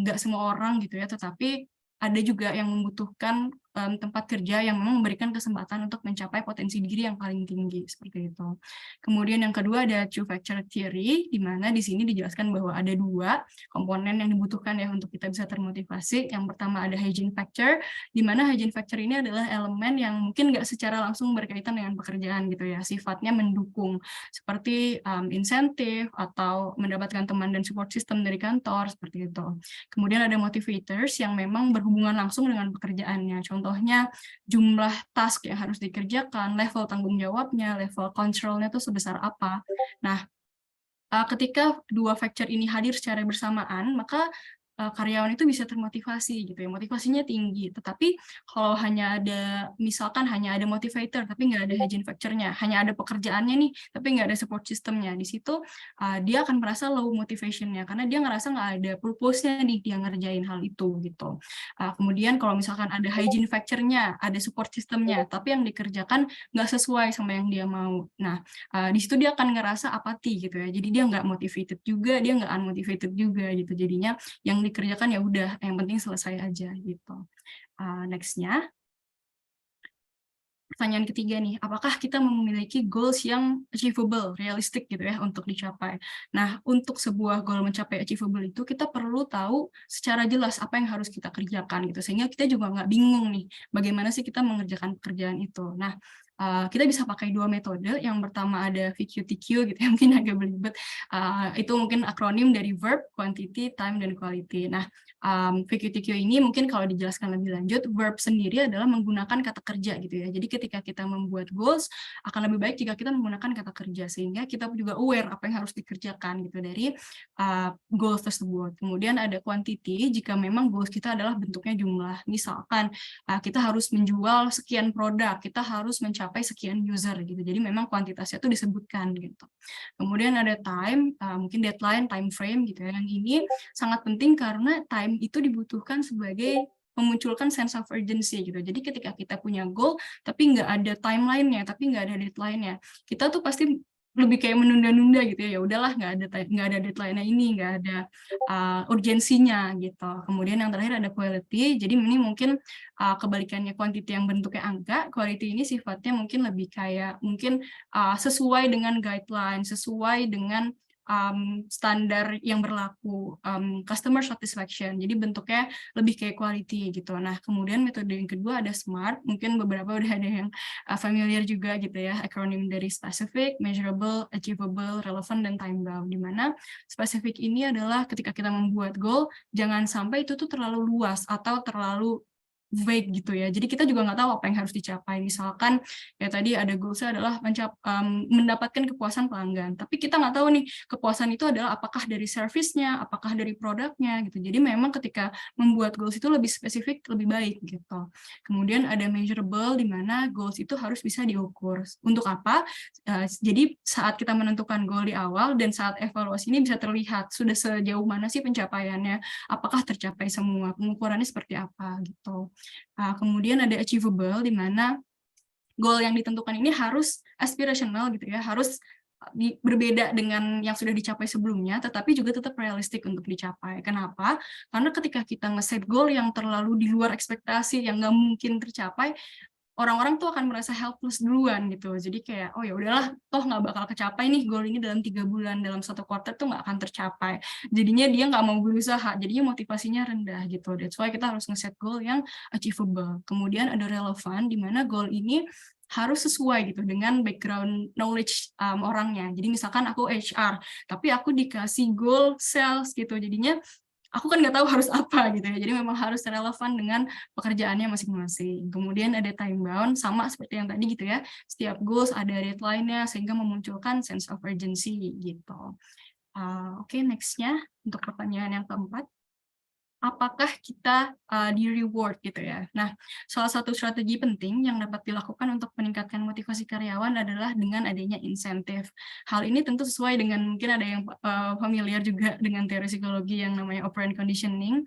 nggak semua orang gitu ya, tetapi ada juga yang membutuhkan tempat kerja yang memang memberikan kesempatan untuk mencapai potensi diri yang paling tinggi seperti itu. Kemudian yang kedua ada two factor theory, di mana di sini dijelaskan bahwa ada 2 komponen yang dibutuhkan ya untuk kita bisa termotivasi. Yang pertama ada hygiene factor, di mana hygiene factor ini adalah elemen yang mungkin nggak secara langsung berkaitan dengan pekerjaan gitu ya, sifatnya mendukung, seperti insentif atau mendapatkan teman dan support system dari kantor seperti itu. Kemudian ada motivators yang memang berhubungan langsung dengan pekerjaannya. Contohnya jumlah task yang harus dikerjakan, level tanggung jawabnya, level control-nya itu sebesar apa. Nah, ketika 2 factor ini hadir secara bersamaan, maka karyawan itu bisa termotivasi gitu ya, motivasinya tinggi. Tetapi kalau misalkan hanya ada motivator tapi nggak ada hygiene factor-nya, hanya ada pekerjaannya nih tapi nggak ada support system-nya, di situ dia akan merasa low motivation-nya karena dia ngerasa nggak ada purpose-nya nih dia ngerjain hal itu gitu. Kemudian kalau misalkan ada hygiene factor-nya, ada support system-nya, tapi yang dikerjakan nggak sesuai sama yang dia mau. Nah, di situ dia akan ngerasa apati gitu ya, jadi dia nggak motivated juga, dia nggak unmotivated juga gitu. Jadinya yang dikerjakan ya udah, yang penting selesai aja gitu. Next-nya, pertanyaan ketiga nih, apakah kita memiliki goals yang achievable, realistic gitu ya untuk dicapai? Nah, untuk sebuah goal mencapai achievable itu kita perlu tahu secara jelas apa yang harus kita kerjakan gitu, sehingga kita juga nggak bingung nih bagaimana sih kita mengerjakan pekerjaan itu. Nah, kita bisa pakai 2 metode. Yang pertama ada VQTQ gitu ya, mungkin agak belibet. Itu mungkin akronim dari verb, quantity, time, dan quality. Nah, VQTQ ini mungkin kalau dijelaskan lebih lanjut, verb sendiri adalah menggunakan kata kerja gitu ya. Jadi ketika kita membuat goals, akan lebih baik jika kita menggunakan kata kerja, sehingga kita juga aware apa yang harus dikerjakan gitu dari goals tersebut. Kemudian ada quantity, jika memang goals kita adalah bentuknya jumlah. Misalkan kita harus menjual sekian produk, kita harus mencapai sekian user gitu. Jadi memang kuantitasnya itu disebutkan gitu. Kemudian ada time, mungkin deadline, time frame gitu ya. Yang ini sangat penting karena time itu dibutuhkan sebagai memunculkan sense of urgency gitu. Jadi ketika kita punya goal tapi nggak ada timeline-nya, tapi nggak ada deadline-nya, kita tuh pasti lebih kayak menunda-nunda gitu ya. Ya udahlah, nggak ada deadline-nya ini, nggak ada urgensinya gitu. Kemudian yang terakhir ada quality. Jadi ini mungkin kebalikannya quantity yang bentuknya angka, quality ini sifatnya mungkin lebih kayak mungkin sesuai dengan guideline, sesuai dengan standar yang berlaku, customer satisfaction. Jadi bentuknya lebih kayak quality gitu. Nah, kemudian metode yang kedua ada SMART. Mungkin beberapa udah ada yang familiar juga gitu ya, akronim dari specific, measurable, achievable, relevant, dan time bound. Di mana specific ini adalah ketika kita membuat goal, jangan sampai itu tuh terlalu luas atau terlalu vague gitu ya. Jadi kita juga nggak tahu apa yang harus dicapai. Misalkan ya tadi ada goalsnya adalah mendapatkan kepuasan pelanggan. Tapi kita nggak tahu nih kepuasan itu adalah apakah dari service-nya, apakah dari produknya gitu. Jadi memang ketika membuat goals itu lebih spesifik, lebih baik gitu. Kemudian ada measurable di mana goals itu harus bisa diukur. Untuk apa? Jadi saat kita menentukan goal di awal dan saat evaluasi ini bisa terlihat sudah sejauh mana sih pencapaiannya, apakah tercapai semua, pengukurannya seperti apa gitu. Kemudian ada achievable, di mana goal yang ditentukan ini harus aspirational gitu ya, harus berbeda dengan yang sudah dicapai sebelumnya, tetapi juga tetap realistik untuk dicapai. Kenapa? Karena ketika kita nge-set goal yang terlalu di luar ekspektasi, yang nggak mungkin tercapai, orang-orang tuh akan merasa helpless duluan gitu. Jadi kayak, oh ya udahlah, toh nggak bakal kecapai nih goal ini dalam 3 bulan, dalam 1 quarter tuh nggak akan tercapai. Jadinya dia nggak mau berusaha, jadinya motivasinya rendah gitu. That's why kita harus nge-set goal yang achievable. Kemudian ada relevan, di mana goal ini harus sesuai gitu dengan background knowledge orangnya. Jadi misalkan aku HR, tapi aku dikasih goal sales gitu. Jadinya aku kan nggak tahu harus apa gitu ya, jadi memang harus relevan dengan pekerjaannya masing-masing. Kemudian ada time bound, sama seperti yang tadi gitu ya, setiap goals ada deadline-nya sehingga memunculkan sense of urgency gitu. Oke, next-nya untuk pertanyaan yang keempat. Apakah kita di reward gitu ya. Nah, salah satu strategi penting yang dapat dilakukan untuk meningkatkan motivasi karyawan adalah dengan adanya insentif. Hal ini tentu sesuai dengan, mungkin ada yang familiar juga dengan teori psikologi yang namanya operant conditioning.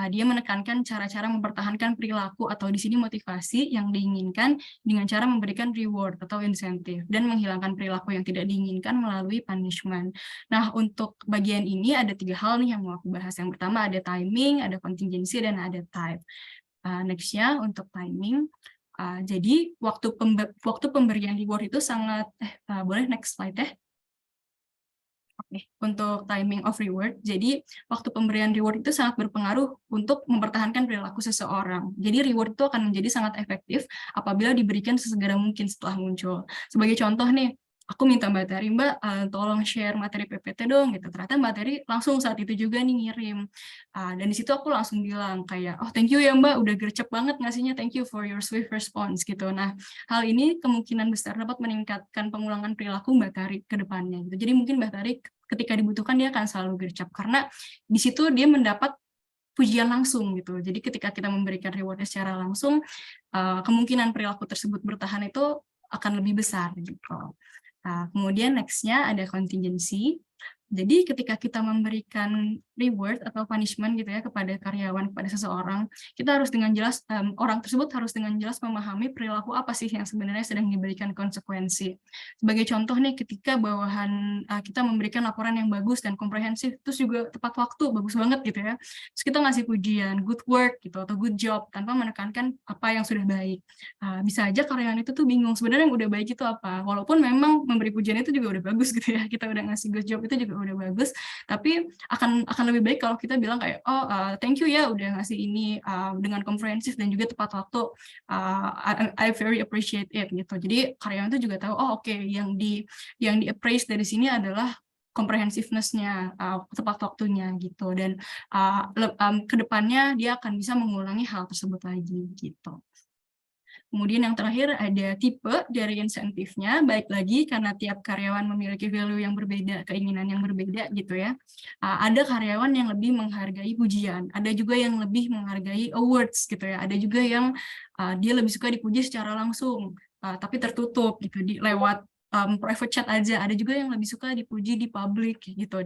Dia menekankan cara-cara mempertahankan perilaku atau di sini motivasi yang diinginkan dengan cara memberikan reward atau insentif dan menghilangkan perilaku yang tidak diinginkan melalui punishment. Nah, untuk bagian ini ada 3 hal nih yang mau aku bahas. Yang pertama ada timing, ada contingency, dan ada type. Next-nya untuk timing. Jadi waktu pemberian reward itu sangat boleh next slide ya. Oke, untuk timing of reward. Jadi waktu pemberian reward itu sangat berpengaruh untuk mempertahankan perilaku seseorang. Jadi reward itu akan menjadi sangat efektif apabila diberikan sesegera mungkin setelah muncul. Sebagai contoh nih, aku minta Mbak Tari, Mbak tolong share materi PPT dong gitu. Ternyata Mbak Tari langsung saat itu juga nih ngirim. Dan di situ aku langsung bilang kayak, oh thank you ya Mbak, udah gercep banget ngasihnya, thank you for your swift response gitu. Nah, hal ini kemungkinan besar dapat meningkatkan pengulangan perilaku Mbak Tari ke depannya gitu. Jadi mungkin Mbak Tari ketika dibutuhkan dia akan selalu gercep karena di situ dia mendapat pujian langsung gitu. Jadi ketika kita memberikan reward secara langsung, kemungkinan perilaku tersebut bertahan itu akan lebih besar gitu. Kemudian next-nya ada contingency. Jadi ketika kita memberikan reward atau punishment gitu ya kepada karyawan, kepada seseorang, kita harus dengan jelas, orang tersebut harus dengan jelas memahami perilaku apa sih yang sebenarnya sedang diberikan konsekuensi. Sebagai contoh nih, ketika bawahan kita memberikan laporan yang bagus dan komprehensif, terus juga tepat waktu, bagus banget gitu ya. Terus kita ngasih pujian, good work gitu, atau good job, tanpa menekankan apa yang sudah baik. Bisa aja karyawan itu tuh bingung, sebenarnya yang udah baik itu apa. Walaupun memang memberi pujian itu juga udah bagus gitu ya, kita udah ngasih good job itu juga udah bagus, tapi akan lebih baik kalau kita bilang kayak, oh thank you ya udah ngasih ini dengan komprehensif dan juga tepat waktu, I very appreciate it gitu. Jadi karyawan itu juga tahu, oh oke, yang di appraise dari sini adalah comprehensiveness-nya, tepat waktunya gitu, dan kedepannya dia akan bisa mengulangi hal tersebut lagi gitu. Kemudian yang terakhir ada tipe dari insentifnya, baik lagi karena tiap karyawan memiliki value yang berbeda, keinginan yang berbeda gitu ya. Ada karyawan yang lebih menghargai pujian, ada juga yang lebih menghargai awards gitu ya, ada juga yang dia lebih suka dipuji secara langsung, tapi tertutup gitu, lewat private chat aja, ada juga yang lebih suka dipuji di publik gitu,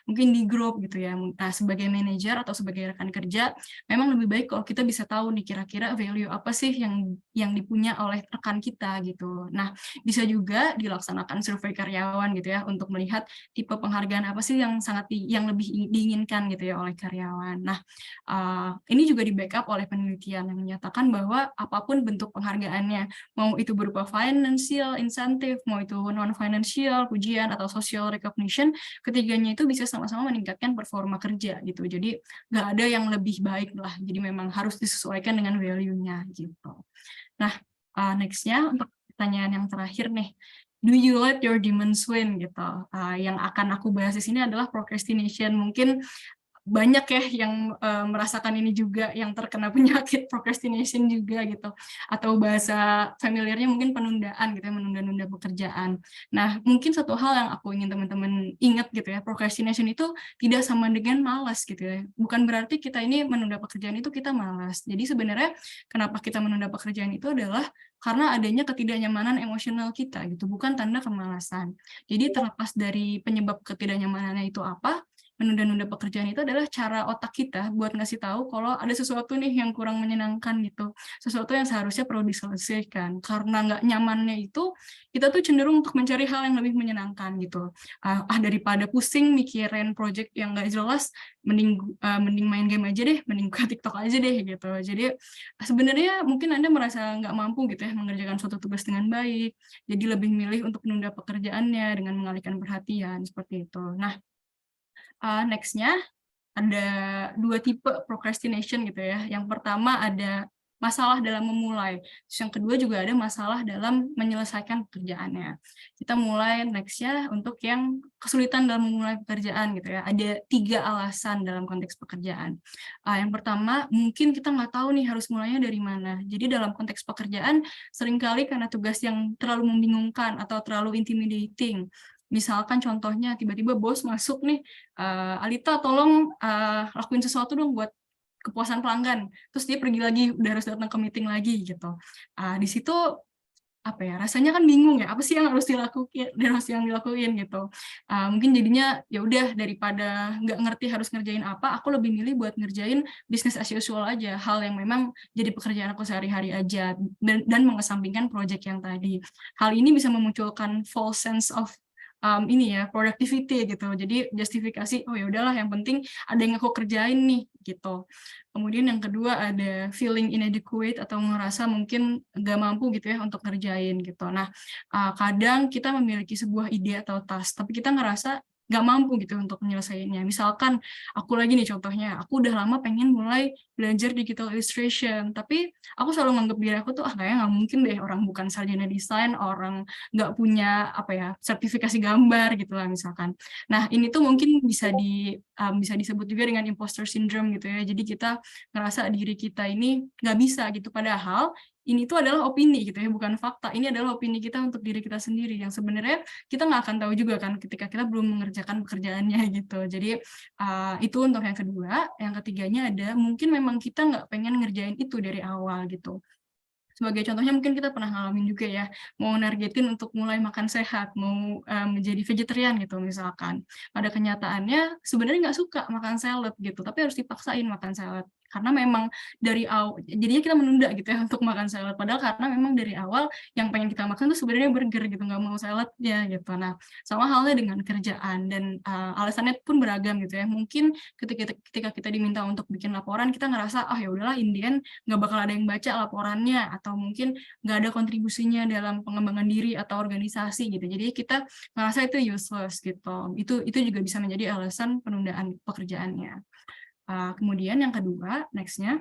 mungkin di grup gitu ya. Nah, sebagai manajer atau sebagai rekan kerja, memang lebih baik kalau kita bisa tahu nih kira-kira value apa sih yang dipunya oleh rekan kita gitu. Nah, bisa juga dilaksanakan survei karyawan gitu ya untuk melihat tipe penghargaan apa sih yang lebih diinginkan gitu ya oleh karyawan. Nah, ini juga di-backup oleh penelitian yang menyatakan bahwa apapun bentuk penghargaannya, mau itu berupa financial incentive, mau itu non-financial, pujian, atau social recognition, ketiganya itu bisa sama-sama meningkatkan performa kerja gitu. Jadi nggak ada yang lebih baik lah, jadi memang harus disesuaikan dengan value-nya gitu. Nah, next-nya untuk pertanyaan yang terakhir nih, do you let your demons win gitu. Yang akan aku bahas di sini adalah procrastination. Mungkin banyak ya yang merasakan ini juga, yang terkena penyakit procrastination juga gitu, atau bahasa familiarnya mungkin penundaan gitu ya, menunda-nunda pekerjaan. Nah, mungkin satu hal yang aku ingin teman-teman ingat gitu ya, procrastination itu tidak sama dengan malas gitu ya, bukan berarti kita ini menunda pekerjaan itu kita malas. Jadi sebenarnya kenapa kita menunda pekerjaan itu adalah karena adanya ketidaknyamanan emosional kita gitu, bukan tanda kemalasan. Jadi terlepas dari penyebab ketidaknyamanannya itu apa, menunda-nunda pekerjaan itu adalah cara otak kita buat ngasih tahu kalau ada sesuatu nih yang kurang menyenangkan gitu, sesuatu yang seharusnya perlu diselesaikan. Karena nggak nyamannya itu, kita tuh cenderung untuk mencari hal yang lebih menyenangkan gitu. Daripada pusing mikirin project yang nggak jelas, mending main game aja deh, mending buka TikTok aja deh gitu. Jadi sebenarnya mungkin Anda merasa nggak mampu gitu ya mengerjakan suatu tugas dengan baik, jadi lebih milih untuk menunda pekerjaannya dengan mengalihkan perhatian seperti itu. Nah, next-nya ada 2 tipe procrastination gitu ya. Yang pertama ada masalah dalam memulai, terus yang kedua juga ada masalah dalam menyelesaikan pekerjaannya. Kita mulai next-nya untuk yang kesulitan dalam memulai pekerjaan gitu ya. Ada 3 alasan dalam konteks pekerjaan. Yang pertama, mungkin kita nggak tahu nih harus mulainya dari mana. Jadi dalam konteks pekerjaan, seringkali karena tugas yang terlalu membingungkan atau terlalu intimidating. Misalkan contohnya tiba-tiba bos masuk nih, Alita tolong lakuin sesuatu dong buat kepuasan pelanggan, terus dia pergi lagi, udah harus datang ke meeting lagi gitu. Di situ apa ya, rasanya kan bingung ya, apa sih yang harus dilakuin gitu. Mungkin jadinya ya udah daripada nggak ngerti harus ngerjain apa, aku lebih milih buat ngerjain business as usual aja, hal yang memang jadi pekerjaan aku sehari-hari aja, dan mengesampingkan project yang tadi. Hal ini bisa memunculkan false sense of ini ya, productivity gitu. Jadi justifikasi, oh ya udahlah yang penting ada yang aku kerjain nih gitu. Kemudian yang kedua ada feeling inadequate atau ngerasa mungkin nggak mampu gitu ya untuk ngerjain gitu. Nah, kadang kita memiliki sebuah ide atau task, tapi kita ngerasa nggak mampu gitu untuk menyelesaikannya. Misalkan aku lagi nih contohnya, aku udah lama pengen mulai belajar digital illustration, tapi aku selalu nganggap diri aku tuh kayaknya nggak mungkin deh, orang bukan sarjana desain, orang nggak punya apa ya sertifikasi gambar gitu lah misalkan. Nah, ini tuh mungkin bisa disebut juga dengan imposter syndrome gitu ya. Jadi kita ngerasa diri kita ini nggak bisa gitu, padahal ini tuh adalah opini gitu ya, bukan fakta. Ini adalah opini kita untuk diri kita sendiri, yang sebenarnya kita nggak akan tahu juga kan ketika kita belum mengerjakan pekerjaannya gitu. Jadi itu untuk yang kedua. Yang ketiganya ada mungkin memang kita nggak pengen ngerjain itu dari awal gitu. Sebagai contohnya mungkin kita pernah ngalamin juga ya, mau nargetin untuk mulai makan sehat, mau menjadi vegetarian gitu misalkan. Pada kenyataannya sebenarnya nggak suka makan salad gitu, tapi harus dipaksain makan salad. Karena memang dari awal, jadinya kita menunda gitu ya untuk makan salad. Padahal karena memang dari awal yang pengen kita makan tuh sebenarnya burger gitu, nggak mau saladnya gitu. Nah, sama halnya dengan kerjaan, dan alasannya pun beragam gitu ya. Mungkin ketika kita diminta untuk bikin laporan, kita ngerasa, ya udahlah Indian nggak bakal ada yang baca laporannya, atau mungkin nggak ada kontribusinya dalam pengembangan diri atau organisasi gitu. Jadi kita ngerasa itu useless gitu. Itu juga bisa menjadi alasan penundaan pekerjaannya. Kemudian yang kedua, next-nya,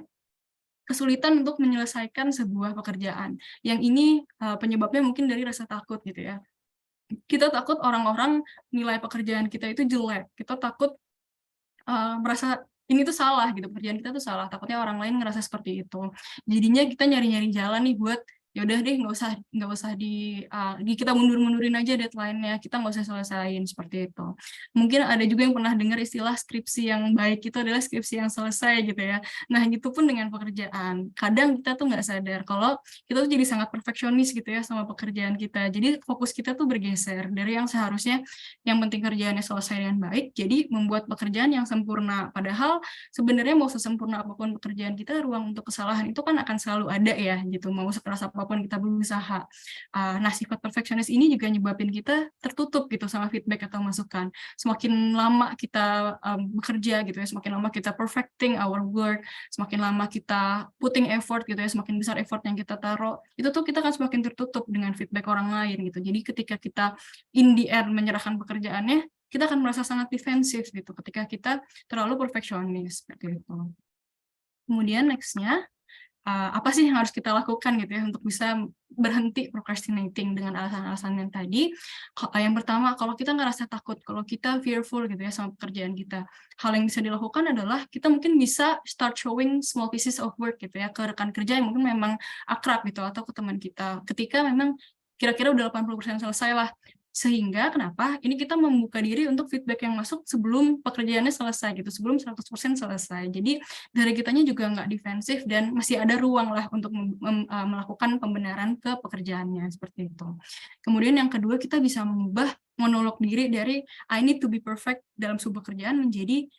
kesulitan untuk menyelesaikan sebuah pekerjaan. Yang ini penyebabnya mungkin dari rasa takut gitu ya. Kita takut orang-orang nilai pekerjaan kita itu jelek. Kita takut merasa ini tuh salah gitu, pekerjaan kita tuh salah. Takutnya orang lain ngerasa seperti itu. Jadinya kita nyari-nyari jalan nih buat ya udah deh nggak usah kita mundurin aja deadline-nya, kita nggak usah selesain seperti itu. Mungkin ada juga yang pernah dengar istilah skripsi yang baik itu adalah skripsi yang selesai gitu ya. Nah gitu pun dengan pekerjaan, kadang kita tuh nggak sadar kalau kita tuh jadi sangat perfeksionis gitu ya sama pekerjaan kita. Jadi fokus kita tuh bergeser dari yang seharusnya yang penting kerjaannya selesai dengan baik, jadi membuat pekerjaan yang sempurna. Padahal sebenarnya mau sesempurna apapun pekerjaan kita, ruang untuk kesalahan itu kan akan selalu ada ya gitu, mau sekeras apapun kita berusaha. Nah, sifat perfeksionis ini juga nyebabin kita tertutup gitu sama feedback atau masukan. Semakin lama kita bekerja gitu ya, semakin lama kita perfecting our work, semakin lama kita putting effort gitu ya, semakin besar effort yang kita taruh, itu tuh kita akan semakin tertutup dengan feedback orang lain gitu. Jadi ketika kita in the end menyerahkan pekerjaannya, kita akan merasa sangat defensif gitu ketika kita terlalu perfeksionis seperti itu. Kemudian next-nya, apa sih yang harus kita lakukan gitu ya untuk bisa berhenti procrastinating dengan alasan-alasan yang tadi. Yang pertama, kalau kita ngerasa takut, kalau kita fearful gitu ya sama pekerjaan kita, hal yang bisa dilakukan adalah kita mungkin bisa start showing small pieces of work gitu ya ke rekan kerja yang mungkin memang akrab gitu atau ke teman kita. Ketika memang kira-kira udah 80% selesai lah. Sehingga kenapa? Ini kita membuka diri untuk feedback yang masuk sebelum pekerjaannya selesai gitu, sebelum 100% selesai. Jadi dari kitanya juga nggak defensif dan masih ada ruang lah untuk melakukan pembenaran ke pekerjaannya seperti itu. Kemudian yang kedua, kita bisa mengubah monolog diri dari I need to be perfect dalam sebuah pekerjaan menjadi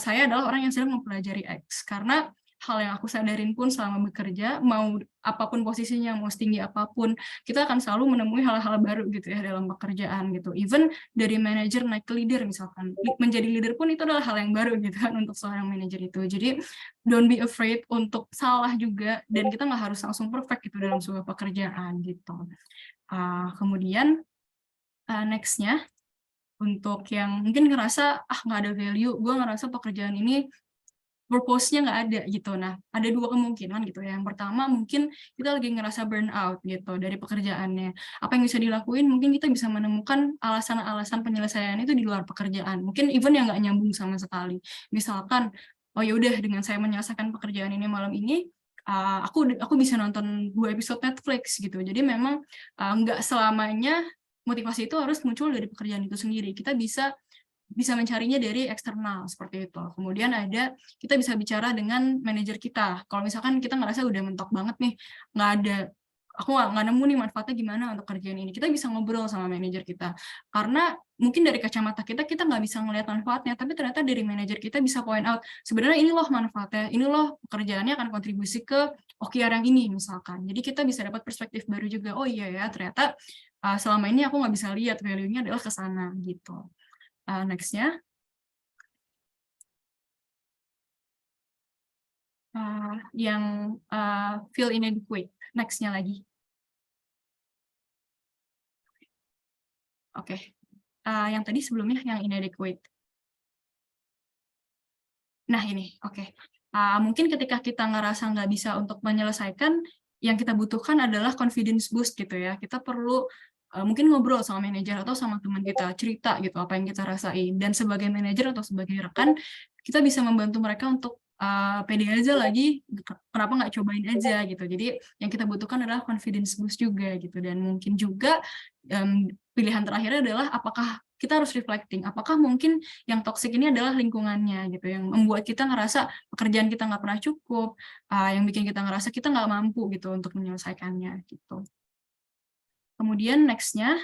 saya adalah orang yang sedang mempelajari X. Karena hal yang aku sadarin pun selama bekerja, mau apapun posisinya, mau setinggi apapun, kita akan selalu menemui hal-hal baru gitu ya dalam pekerjaan gitu. Even dari manajer naik ke leader misalkan, menjadi leader pun itu adalah hal yang baru gitu kan untuk seorang manajer itu. Jadi don't be afraid untuk salah juga, dan kita nggak harus langsung perfect gitu dalam sebuah pekerjaan gitu. Kemudian next-nya, untuk yang mungkin ngerasa nggak ada value, gue ngerasa pekerjaan ini purpose-nya nggak ada gitu. Nah, ada dua kemungkinan gitu ya. Yang pertama, mungkin kita lagi ngerasa burnout gitu dari pekerjaannya. Apa yang bisa dilakuin? Mungkin kita bisa menemukan alasan-alasan penyelesaian itu di luar pekerjaan. Mungkin even yang nggak nyambung sama sekali. Misalkan, oh ya udah dengan saya menyelesaikan pekerjaan ini malam ini, aku bisa nonton 2 episode Netflix gitu. Jadi memang nggak selamanya motivasi itu harus muncul dari pekerjaan itu sendiri. Kita bisa mencarinya dari eksternal seperti itu. Kemudian kita bisa bicara dengan manajer kita. Kalau misalkan kita ngerasa udah mentok banget nih, aku nggak nemu nih manfaatnya gimana untuk kerjaan ini. Kita bisa ngobrol sama manajer kita. Karena mungkin dari kacamata kita nggak bisa ngelihat manfaatnya, tapi ternyata dari manajer kita bisa point out, sebenarnya ini loh manfaatnya, ini loh pekerjaannya akan kontribusi ke OKR yang ini misalkan. Jadi kita bisa dapat perspektif baru juga. Oh iya ya, ternyata selama ini aku nggak bisa lihat value-nya adalah ke sana gitu. Next-nya, yang feel inadequate. Next-nya lagi. Oke. Yang tadi sebelumnya yang inadequate. Nah ini, oke. Mungkin ketika kita ngerasa nggak bisa untuk menyelesaikan, yang kita butuhkan adalah confidence boost gitu ya. Kita perlu mungkin ngobrol sama manajer atau sama teman kita, cerita gitu apa yang kita rasain. Dan sebagai manajer atau sebagai rekan, kita bisa membantu mereka untuk pede aja lagi, kenapa nggak cobain aja gitu. Jadi yang kita butuhkan adalah confidence boost juga gitu. Dan mungkin juga pilihan terakhirnya adalah apakah kita harus reflecting, apakah mungkin yang toksik ini adalah lingkungannya gitu, yang membuat kita ngerasa pekerjaan kita nggak pernah cukup, yang bikin kita ngerasa kita nggak mampu gitu untuk menyelesaikannya gitu. Kemudian next-nya,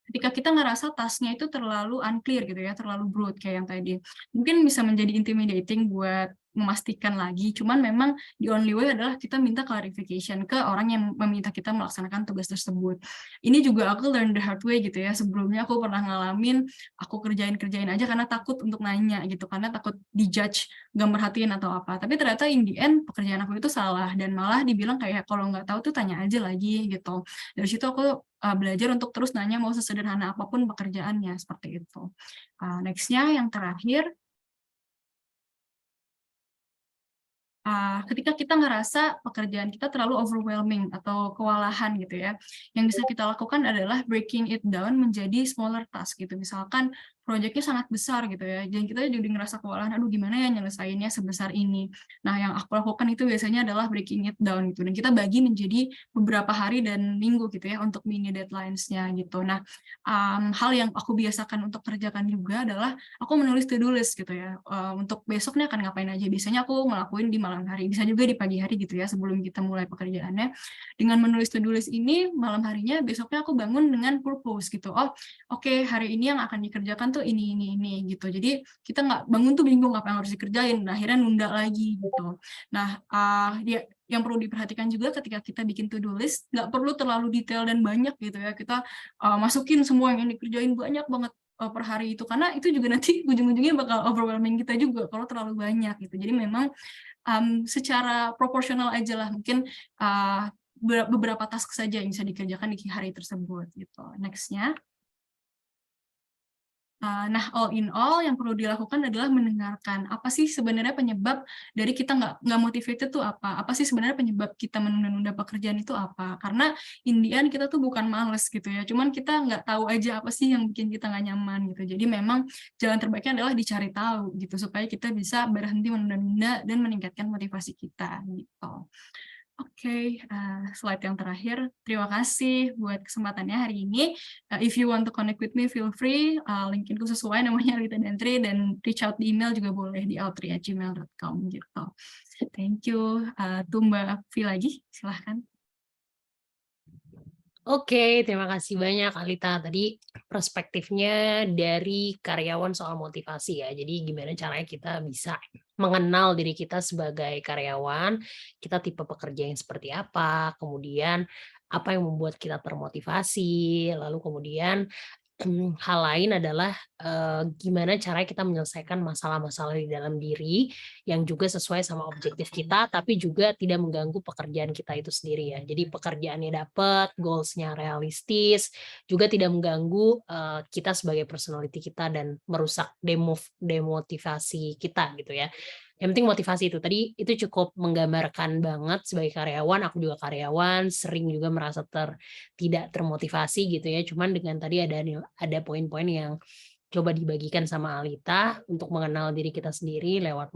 ketika kita ngerasa task-nya itu terlalu unclear gitu ya, terlalu broad kayak yang tadi. Mungkin bisa menjadi intimidating buat memastikan lagi, cuman memang the only way adalah kita minta clarification ke orang yang meminta kita melaksanakan tugas tersebut. Ini juga aku learn the hard way gitu ya, sebelumnya aku pernah ngalamin, aku kerjain aja karena takut untuk nanya gitu, karena takut dijudge, nggak merhatiin atau apa. Tapi ternyata in the end, pekerjaan aku itu salah, dan malah dibilang kayak kalau nggak tahu tuh tanya aja lagi gitu. Dari situ aku belajar untuk terus nanya mau sesederhana apapun pekerjaannya, seperti itu. Next-nya yang terakhir, ketika kita ngerasa pekerjaan kita terlalu overwhelming atau kewalahan gitu ya, yang bisa kita lakukan adalah breaking it down menjadi smaller task gitu. Misalkan proyeknya sangat besar gitu ya, dan kita jadi ngerasa kewalahan, aduh gimana ya nyelesainnya sebesar ini. Nah, yang aku lakukan itu biasanya adalah breaking it down gitu, dan kita bagi menjadi beberapa hari dan minggu gitu ya untuk mini deadlines-nya gitu. Nah, hal yang aku biasakan untuk kerjakan juga adalah aku menulis to-do list gitu ya, untuk besoknya akan ngapain aja. Biasanya aku ngelakuin di malam hari, bisa juga di pagi hari gitu ya sebelum kita mulai pekerjaannya. Dengan menulis to-do list ini, malam harinya besoknya aku bangun dengan purpose gitu. Oh, oke, hari ini yang akan dikerjakan tuh ini gitu. Jadi kita nggak bangun tuh bingung apa yang harus dikerjain, nah, akhirnya nunda lagi gitu. Nah, yang perlu diperhatikan juga ketika kita bikin to-do list, nggak perlu terlalu detail dan banyak gitu ya. Kita masukin semua yang dikerjain banyak banget per hari itu, karena itu juga nanti ujung-ujungnya bakal overwhelming kita juga kalau terlalu banyak gitu. Jadi memang secara proporsional aja lah, mungkin beberapa task saja yang bisa dikerjakan di hari tersebut gitu. Next-nya. Nah, all in all yang perlu dilakukan adalah mendengarkan apa sih sebenarnya penyebab dari kita nggak motivated tuh apa? Apa sih sebenarnya penyebab kita menunda-nunda pekerjaan itu apa? Karena in the end kita tuh bukan males gitu ya, cuman kita nggak tahu aja apa sih yang bikin kita nggak nyaman gitu. Jadi memang jalan terbaiknya adalah dicari tahu gitu, supaya kita bisa berhenti menunda-nunda dan meningkatkan motivasi kita gitu. Oke, slide yang terakhir. Terima kasih buat kesempatannya hari ini. If you want to connect with me, feel free. LinkedIn-ku sesuai namanya Alita Dantri, dan reach out di email juga boleh di altri@gmail.com gitu. Thank you. Tuh Mbak Vi lagi, silahkan. Oke, terima kasih banyak Alita. Tadi perspektifnya dari karyawan soal motivasi ya. Jadi gimana caranya kita bisa mengenal diri kita sebagai karyawan, kita tipe pekerja yang seperti apa, kemudian apa yang membuat kita termotivasi, lalu kemudian hal lain adalah, gimana caranya kita menyelesaikan masalah-masalah di dalam diri, yang juga sesuai sama objektif kita, tapi juga tidak mengganggu pekerjaan kita itu sendiri ya. Jadi pekerjaannya dapat, goals-nya realistis, juga tidak mengganggu, kita sebagai personality kita dan merusak demotivasi kita gitu ya. Yang penting motivasi itu, tadi itu cukup menggambarkan banget sebagai karyawan, aku juga karyawan, sering juga merasa tidak termotivasi gitu ya. Cuman dengan tadi ada poin-poin yang coba dibagikan sama Alita untuk mengenal diri kita sendiri lewat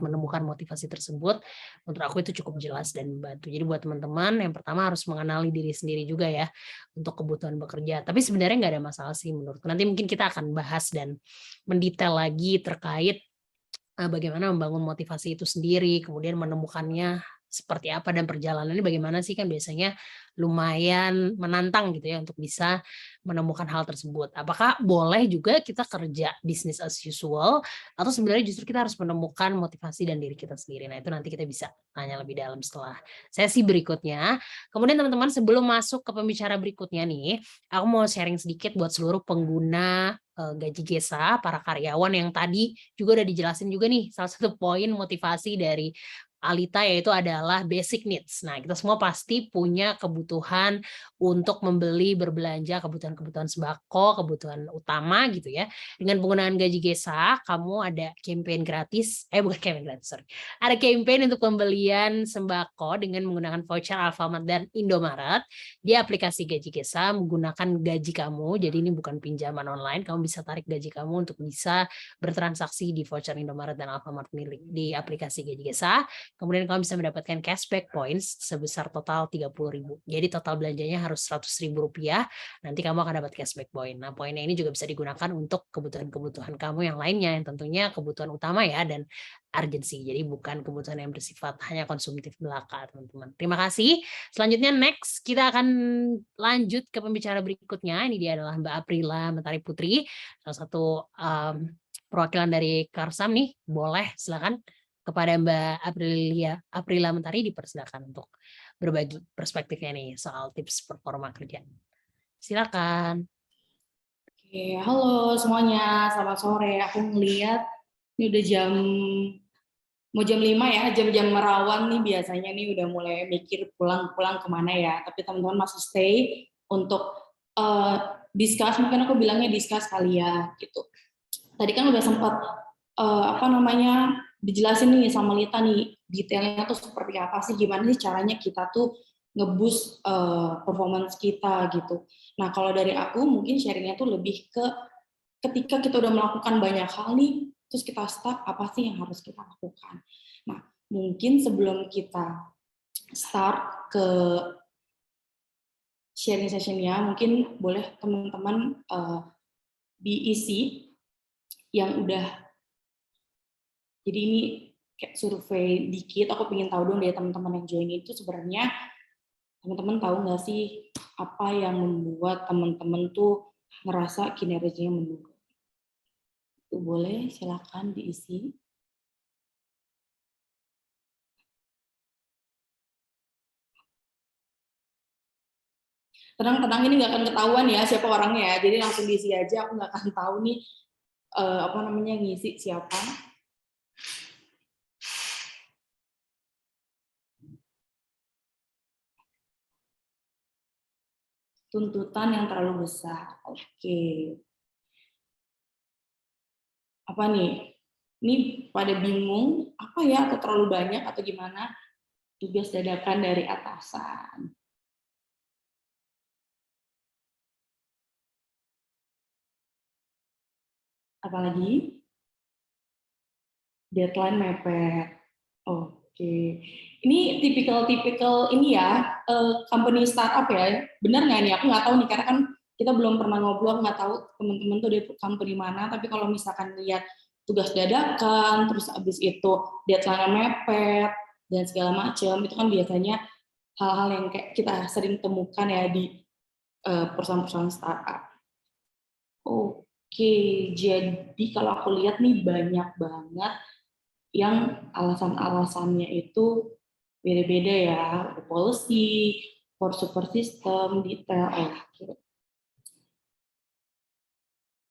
menemukan motivasi tersebut, menurut aku itu cukup jelas dan membantu. Jadi buat teman-teman, yang pertama harus mengenali diri sendiri juga ya untuk kebutuhan bekerja. Tapi sebenarnya nggak ada masalah sih menurutku. Nanti mungkin kita akan bahas dan mendetail lagi terkait bagaimana membangun motivasi itu sendiri, kemudian menemukannya seperti apa dan perjalanannya bagaimana sih, kan biasanya lumayan menantang gitu ya untuk bisa menemukan hal tersebut. Apakah boleh juga kita kerja business as usual atau sebenarnya justru kita harus menemukan motivasi dan diri kita sendiri. Nah, itu nanti kita bisa tanya lebih dalam setelah sesi berikutnya. Kemudian teman-teman, sebelum masuk ke pembicara berikutnya nih, aku mau sharing sedikit buat seluruh pengguna Gaji Gesa, para karyawan yang tadi juga udah dijelasin juga nih salah satu poin motivasi dari Alita, yaitu adalah basic needs. Nah, kita semua pasti punya kebutuhan untuk membeli, berbelanja, kebutuhan-kebutuhan sembako, kebutuhan utama gitu ya. Dengan penggunaan Gaji Gesa, kamu ada campaign gratis, bukan campaign gratis, sorry. Ada campaign untuk pembelian sembako dengan menggunakan voucher Alfamart dan Indomaret di aplikasi Gaji Gesa menggunakan gaji kamu. Jadi ini bukan pinjaman online, kamu bisa tarik gaji kamu untuk bisa bertransaksi di voucher Indomaret dan Alfamart milik di aplikasi Gaji Gesa. Kemudian kamu bisa mendapatkan cashback points sebesar total 30.000. Jadi total belanjanya harus Rp100.000. Nanti kamu akan dapat cashback point. Nah, poinnya ini juga bisa digunakan untuk kebutuhan-kebutuhan kamu yang lainnya, yang tentunya kebutuhan utama ya, dan urgency. Jadi bukan kebutuhan yang bersifat hanya konsumtif belaka, teman-teman. Terima kasih. Selanjutnya next, kita akan lanjut ke pembicara berikutnya. Ini dia adalah Mbak Aprila Mentari Putri, salah satu perwakilan dari Karsam nih. Boleh, silakan. Kepada Mbak Aprila Mentari dipersilakan untuk berbagi perspektifnya nih soal tips performa kerja. Silakan. Oke, halo semuanya, selamat sore. Aku ngeliat ini udah mau jam 5 ya, jam-jam merawan nih biasanya nih udah mulai mikir pulang-pulang kemana ya. Tapi teman-teman masih stay untuk discuss, mungkin aku bilangnya discuss kali ya gitu. Tadi kan udah sempat dijelasin nih sama Lita nih, detailnya tuh seperti apa sih, gimana sih caranya kita tuh nge-boost performance kita gitu. Nah, kalau dari aku mungkin sharingnya tuh lebih ke ketika kita udah melakukan banyak hal nih, terus kita stuck, apa sih yang harus kita lakukan? Nah, mungkin sebelum kita start ke sharing session-nya, mungkin boleh teman-teman diisi yang udah, jadi ini kayak survei dikit, aku pengen tahu dong dari teman-teman yang join itu sebenarnya teman-teman tahu nggak sih apa yang membuat teman-teman tuh ngerasa kinerjanya menurun? Itu boleh silakan diisi. Tenang-tenang, ini nggak akan ketahuan ya siapa orangnya ya, jadi langsung diisi aja, aku nggak akan tahu nih apa namanya ngisi siapa. Tuntutan yang terlalu besar. Oke. Apa nih? Ini pada bingung apa ya, atau terlalu banyak atau gimana? Tugas dadakan dari atasan. Apalagi? Deadline mepet. Oke. Ini tipikal ini ya, company startup ya. Benar nggak nih? Aku nggak tahu nih, karena kan kita belum pernah ngobrol, nggak tahu teman-teman tuh dari company mana. Tapi kalau misalkan lihat tugas dadakan, terus abis itu deadline mepet, dan segala macam, itu kan biasanya hal-hal yang kayak kita sering temukan ya di perusahaan-perusahaan startup. Oke, jadi kalau aku lihat nih banyak banget yang alasan-alasannya itu beda-beda ya, policy, for super system, detail,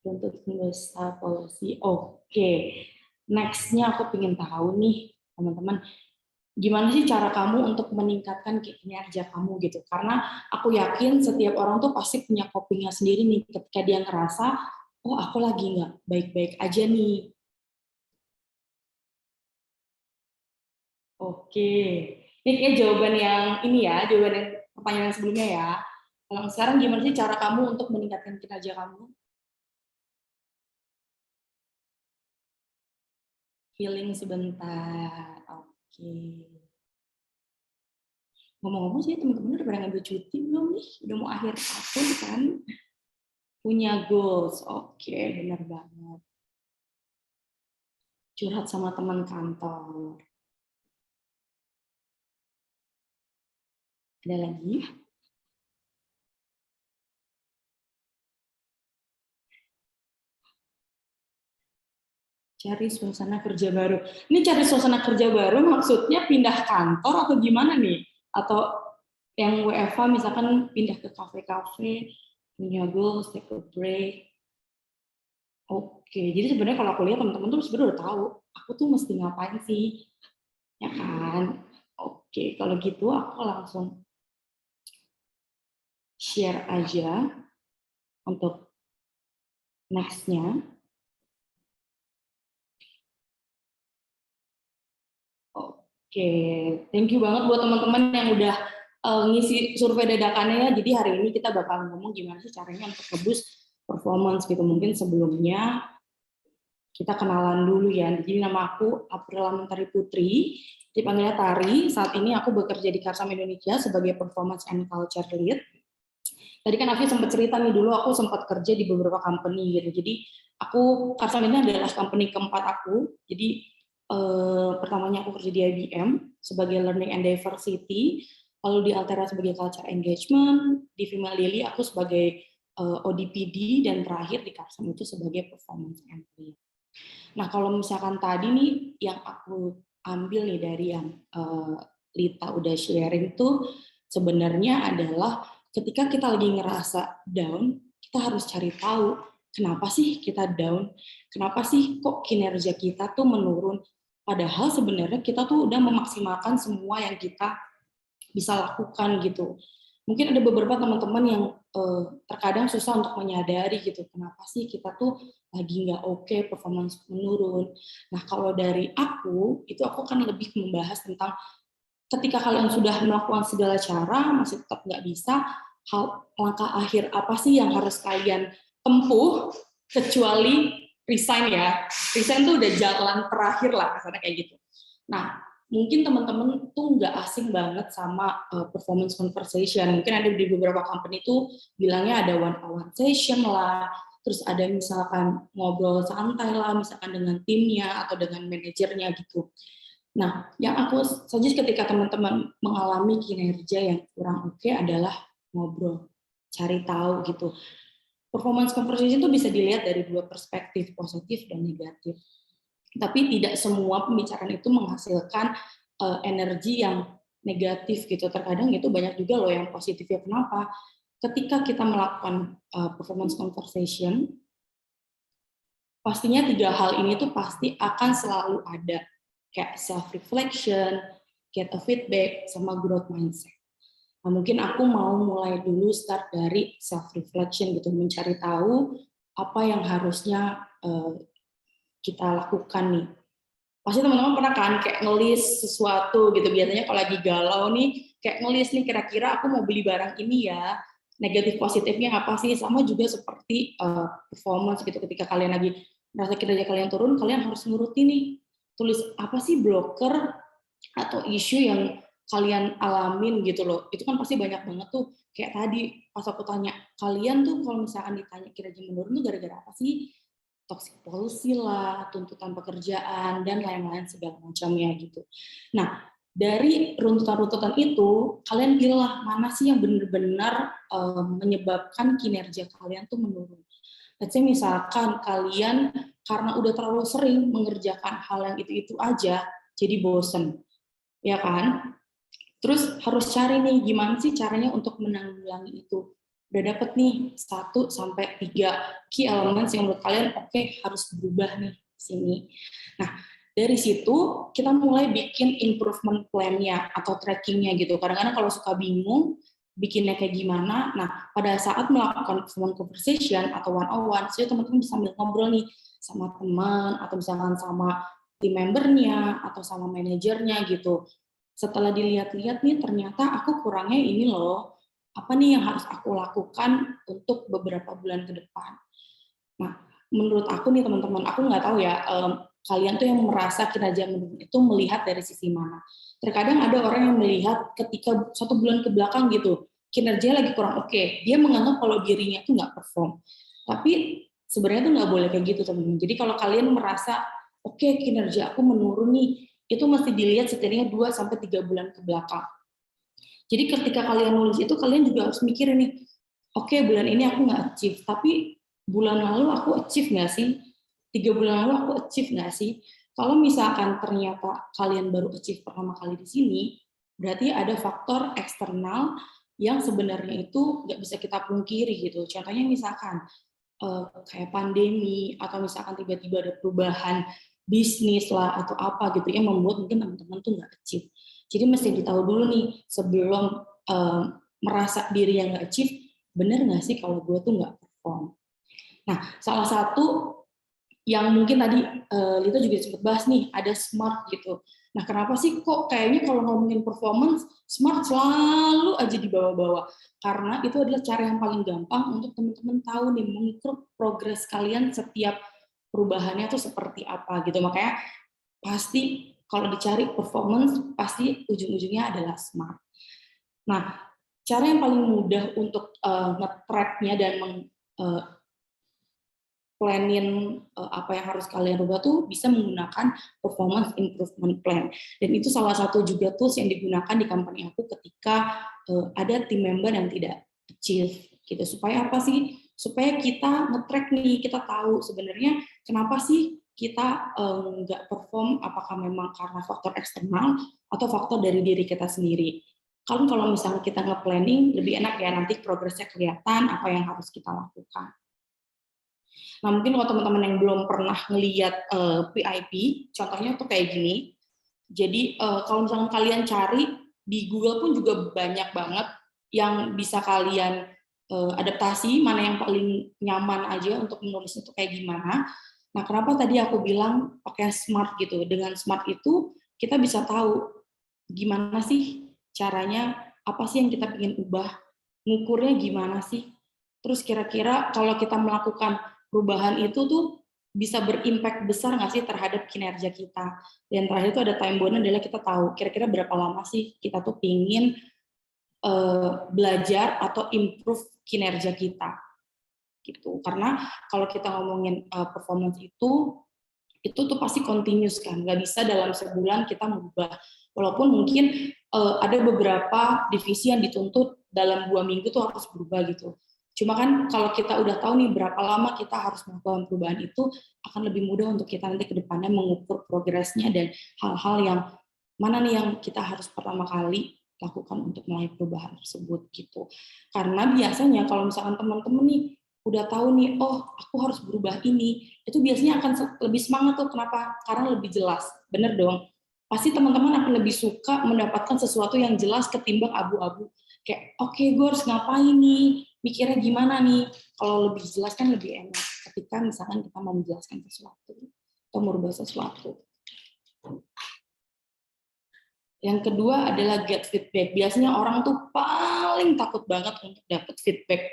untuk besar policy. Oke, next-nya aku pengen tahu nih teman-teman, gimana sih cara kamu untuk meningkatkan kinerja kamu gitu? Karena aku yakin setiap orang tuh pasti punya coping-nya sendiri nih ketika dia ngerasa, oh aku lagi nggak baik-baik aja nih. Oke, ini kayak jawaban yang ini ya, jawaban yang pertanyaan yang sebelumnya ya. Kalau sekarang gimana sih cara kamu untuk meningkatkan kinerja kamu? Healing sebentar, oke. Ngomong-ngomong sih teman-teman udah pada ngambil cuti belum nih? Udah mau akhir tahun kan? Punya goals, oke, benar banget. Curhat sama teman kantor. Ada lagi? Cari suasana kerja baru. Ini cari suasana kerja baru maksudnya pindah kantor atau gimana nih? Atau yang WFH misalkan pindah ke kafe-kafe, punya goals, take a break. Oke, jadi sebenarnya kalau aku lihat teman-teman tuh sebenarnya udah tahu, aku tuh mesti ngapain sih, ya kan? Oke, kalau gitu aku langsung share aja untuk next-nya. Oke, thank you banget buat teman-teman yang udah ngisi survei dadakannya ya. Jadi hari ini kita bakal ngomong gimana sih caranya untuk ngeboost performance gitu. Mungkin sebelumnya kita kenalan dulu ya. Jadi nama aku Aprila Mentari Putri, dipanggilnya Tari. Saat ini aku bekerja di Karsam Indonesia sebagai Performance and Culture Lead. Tadi kan Afi sempat cerita nih, dulu aku sempat kerja di beberapa company gitu. Jadi aku Karsam ini adalah company keempat aku. Jadi pertamanya aku kerja di IBM sebagai Learning and Diversity, lalu di Altera sebagai Culture Engagement, di Female Daily aku sebagai ODPD, dan terakhir di Karsam itu sebagai Performance and Lead. Nah kalau misalkan tadi nih yang aku ambil nih dari yang Lita udah sharing tuh sebenarnya adalah ketika kita lagi ngerasa down, kita harus cari tahu kenapa sih kita down, kenapa sih kok kinerja kita tuh menurun. Padahal sebenarnya kita tuh udah memaksimalkan semua yang kita bisa lakukan gitu. Mungkin ada beberapa teman-teman yang terkadang susah untuk menyadari gitu, kenapa sih kita tuh lagi nggak oke, performance menurun. Nah kalau dari aku, itu aku kan lebih membahas tentang ketika kalian sudah melakukan segala cara, masih tetap nggak bisa, langkah akhir apa sih yang harus kalian tempuh kecuali resign ya. Resign tuh udah jalan terakhir lah, kasarnya kayak gitu. Nah, mungkin teman-teman tuh nggak asing banget sama performance conversation. Mungkin ada di beberapa company tuh bilangnya ada one-on-one session lah, terus ada misalkan ngobrol santai lah, misalkan dengan timnya atau dengan manajernya gitu. Nah, yang aku suggest ketika teman-teman mengalami kinerja yang kurang oke adalah ngobrol, cari tahu gitu. Performance conversation itu bisa dilihat dari dua perspektif, positif dan negatif. Tapi tidak semua pembicaraan itu menghasilkan energi yang negatif gitu. Terkadang itu banyak juga loh yang positifnya. Kenapa? Ketika kita melakukan performance conversation, pastinya 3 hal ini tuh pasti akan selalu ada. Kayak self-reflection, get a feedback, sama growth mindset. Nah, mungkin aku mau mulai dulu start dari self-reflection gitu, mencari tahu apa yang harusnya kita lakukan nih. Pasti teman-teman pernah kan kayak ngelis sesuatu gitu, biasanya kalau lagi galau nih, kayak ngelis nih kira-kira aku mau beli barang ini ya, negatif positifnya apa sih, sama juga seperti performance gitu, ketika kalian lagi merasa kinerja kalian turun, kalian harus nurutin nih, tulis apa sih blocker atau isu yang kalian alamin gitu loh. Itu kan pasti banyak banget tuh, kayak tadi pas aku tanya, kalian tuh kalau misalkan ditanya kinerja menurun tuh gara-gara apa sih? Toxic policy lah, tuntutan pekerjaan, dan lain-lain segala macamnya gitu. Nah, dari runtutan-runtutan itu, kalian pilihlah mana sih yang benar-benar menyebabkan kinerja kalian tuh menurun. Let's say misalkan kalian karena udah terlalu sering mengerjakan hal yang itu-itu aja, jadi bosen, ya kan? Terus harus cari nih gimana sih caranya untuk menanggulangi itu. Udah dapet nih 1 sampai 3 key elements yang menurut kalian oke, harus berubah nih sini. Nah, dari situ kita mulai bikin improvement plan-nya atau tracking-nya gitu. Kadang-kadang kalau suka bingung bikinnya kayak gimana, nah pada saat melakukan one conversation atau one-on-one, so teman-teman bisa ngobrol nih sama teman atau misalkan sama team membernya atau sama manajernya gitu. Setelah dilihat-lihat nih ternyata aku kurangnya ini loh, apa nih yang harus aku lakukan untuk beberapa bulan ke depan. Nah, menurut aku nih teman-teman, aku nggak tahu ya, kalian tuh yang merasa kinerja menurun itu melihat dari sisi mana. Terkadang ada orang yang melihat ketika 1 bulan ke belakang gitu, kinerja lagi kurang oke, dia menganggap kalau dirinya tuh nggak perform. Tapi sebenarnya tuh nggak boleh kayak gitu teman-teman. Jadi kalau kalian merasa, oke kinerja aku menurun nih, itu mesti dilihat setidaknya 2-3 bulan ke belakang. Jadi ketika kalian nulis itu, kalian juga harus mikirin nih, oke bulan ini aku nggak achieve, tapi bulan lalu aku achieve nggak sih? 3 bulan lalu aku achieve nggak sih? Kalau misalkan ternyata kalian baru achieve pertama kali di sini, berarti ada faktor eksternal yang sebenarnya itu nggak bisa kita pungkiri gitu. Contohnya misalkan kayak pandemi, atau misalkan tiba-tiba ada perubahan bisnis lah atau apa gitu yang membuat mungkin teman-teman tuh nggak achieve. Jadi mesti ditahu dulu nih sebelum merasa diri yang nggak achieve, bener nggak sih kalau gue tuh nggak perform. Nah, salah satu yang mungkin tadi Lito juga sempat bahas nih, ada SMART gitu. Nah, kenapa sih kok kayaknya kalau ngomongin performance, SMART selalu aja dibawa-bawa? Karena itu adalah cara yang paling gampang untuk teman-teman tahu nih, mengukur progres kalian setiap perubahannya tuh seperti apa gitu. Makanya pasti kalau dicari performance, pasti ujung-ujungnya adalah SMART. Nah, cara yang paling mudah untuk nge-track-nya dan planning apa yang harus kalian rubah tuh bisa menggunakan performance improvement plan. Dan itu salah satu juga tools yang digunakan di company aku ketika ada team member yang tidak achieve gitu. Supaya apa sih? Supaya kita nge-track nih, kita tahu sebenarnya kenapa sih kita nggak perform, apakah memang karena faktor eksternal atau faktor dari diri kita sendiri. Kalau misalnya kita nge-planning, lebih enak ya, nanti progresnya kelihatan apa yang harus kita lakukan. Nah, mungkin kalau teman-teman yang belum pernah ngelihat PIP, contohnya tuh kayak gini. Jadi kalau misalnya kalian cari di Google pun juga banyak banget yang bisa kalian adaptasi, mana yang paling nyaman aja untuk menulisnya itu kayak gimana. Nah, kenapa tadi aku bilang pakai SMART gitu. Dengan SMART itu kita bisa tahu gimana sih caranya, apa sih yang kita ingin ubah, ngukurnya gimana sih. Terus kira-kira kalau kita melakukan perubahan itu tuh bisa berimpact besar nggak sih terhadap kinerja kita. Dan terakhir itu ada time bound adalah kita tahu kira-kira berapa lama sih kita tuh pingin belajar atau improve kinerja kita gitu. Karena kalau kita ngomongin performance itu tuh pasti continuous kan, nggak bisa dalam sebulan kita merubah. Walaupun mungkin ada beberapa divisi yang dituntut dalam 2 minggu tuh harus berubah gitu. Cuma kan kalau kita udah tahu nih berapa lama kita harus melakukan perubahan itu, akan lebih mudah untuk kita nanti ke depannya mengukur progresnya dan hal-hal yang mana nih yang kita harus pertama kali lakukan untuk mulai perubahan tersebut gitu. Karena biasanya kalau misalkan teman-teman nih udah tahu nih, oh aku harus berubah ini, itu biasanya akan lebih semangat tuh. Kenapa? Karena lebih jelas. Bener dong. Pasti teman-teman akan lebih suka mendapatkan sesuatu yang jelas ketimbang abu-abu. Kayak, oke, gue harus ngapain nih? Mikirnya gimana nih? Kalau lebih jelas kan lebih enak. Ketika misalkan kita mau menjelaskan sesuatu atau merubah sesuatu. Yang kedua adalah get feedback. Biasanya orang tuh paling takut banget untuk dapat feedback.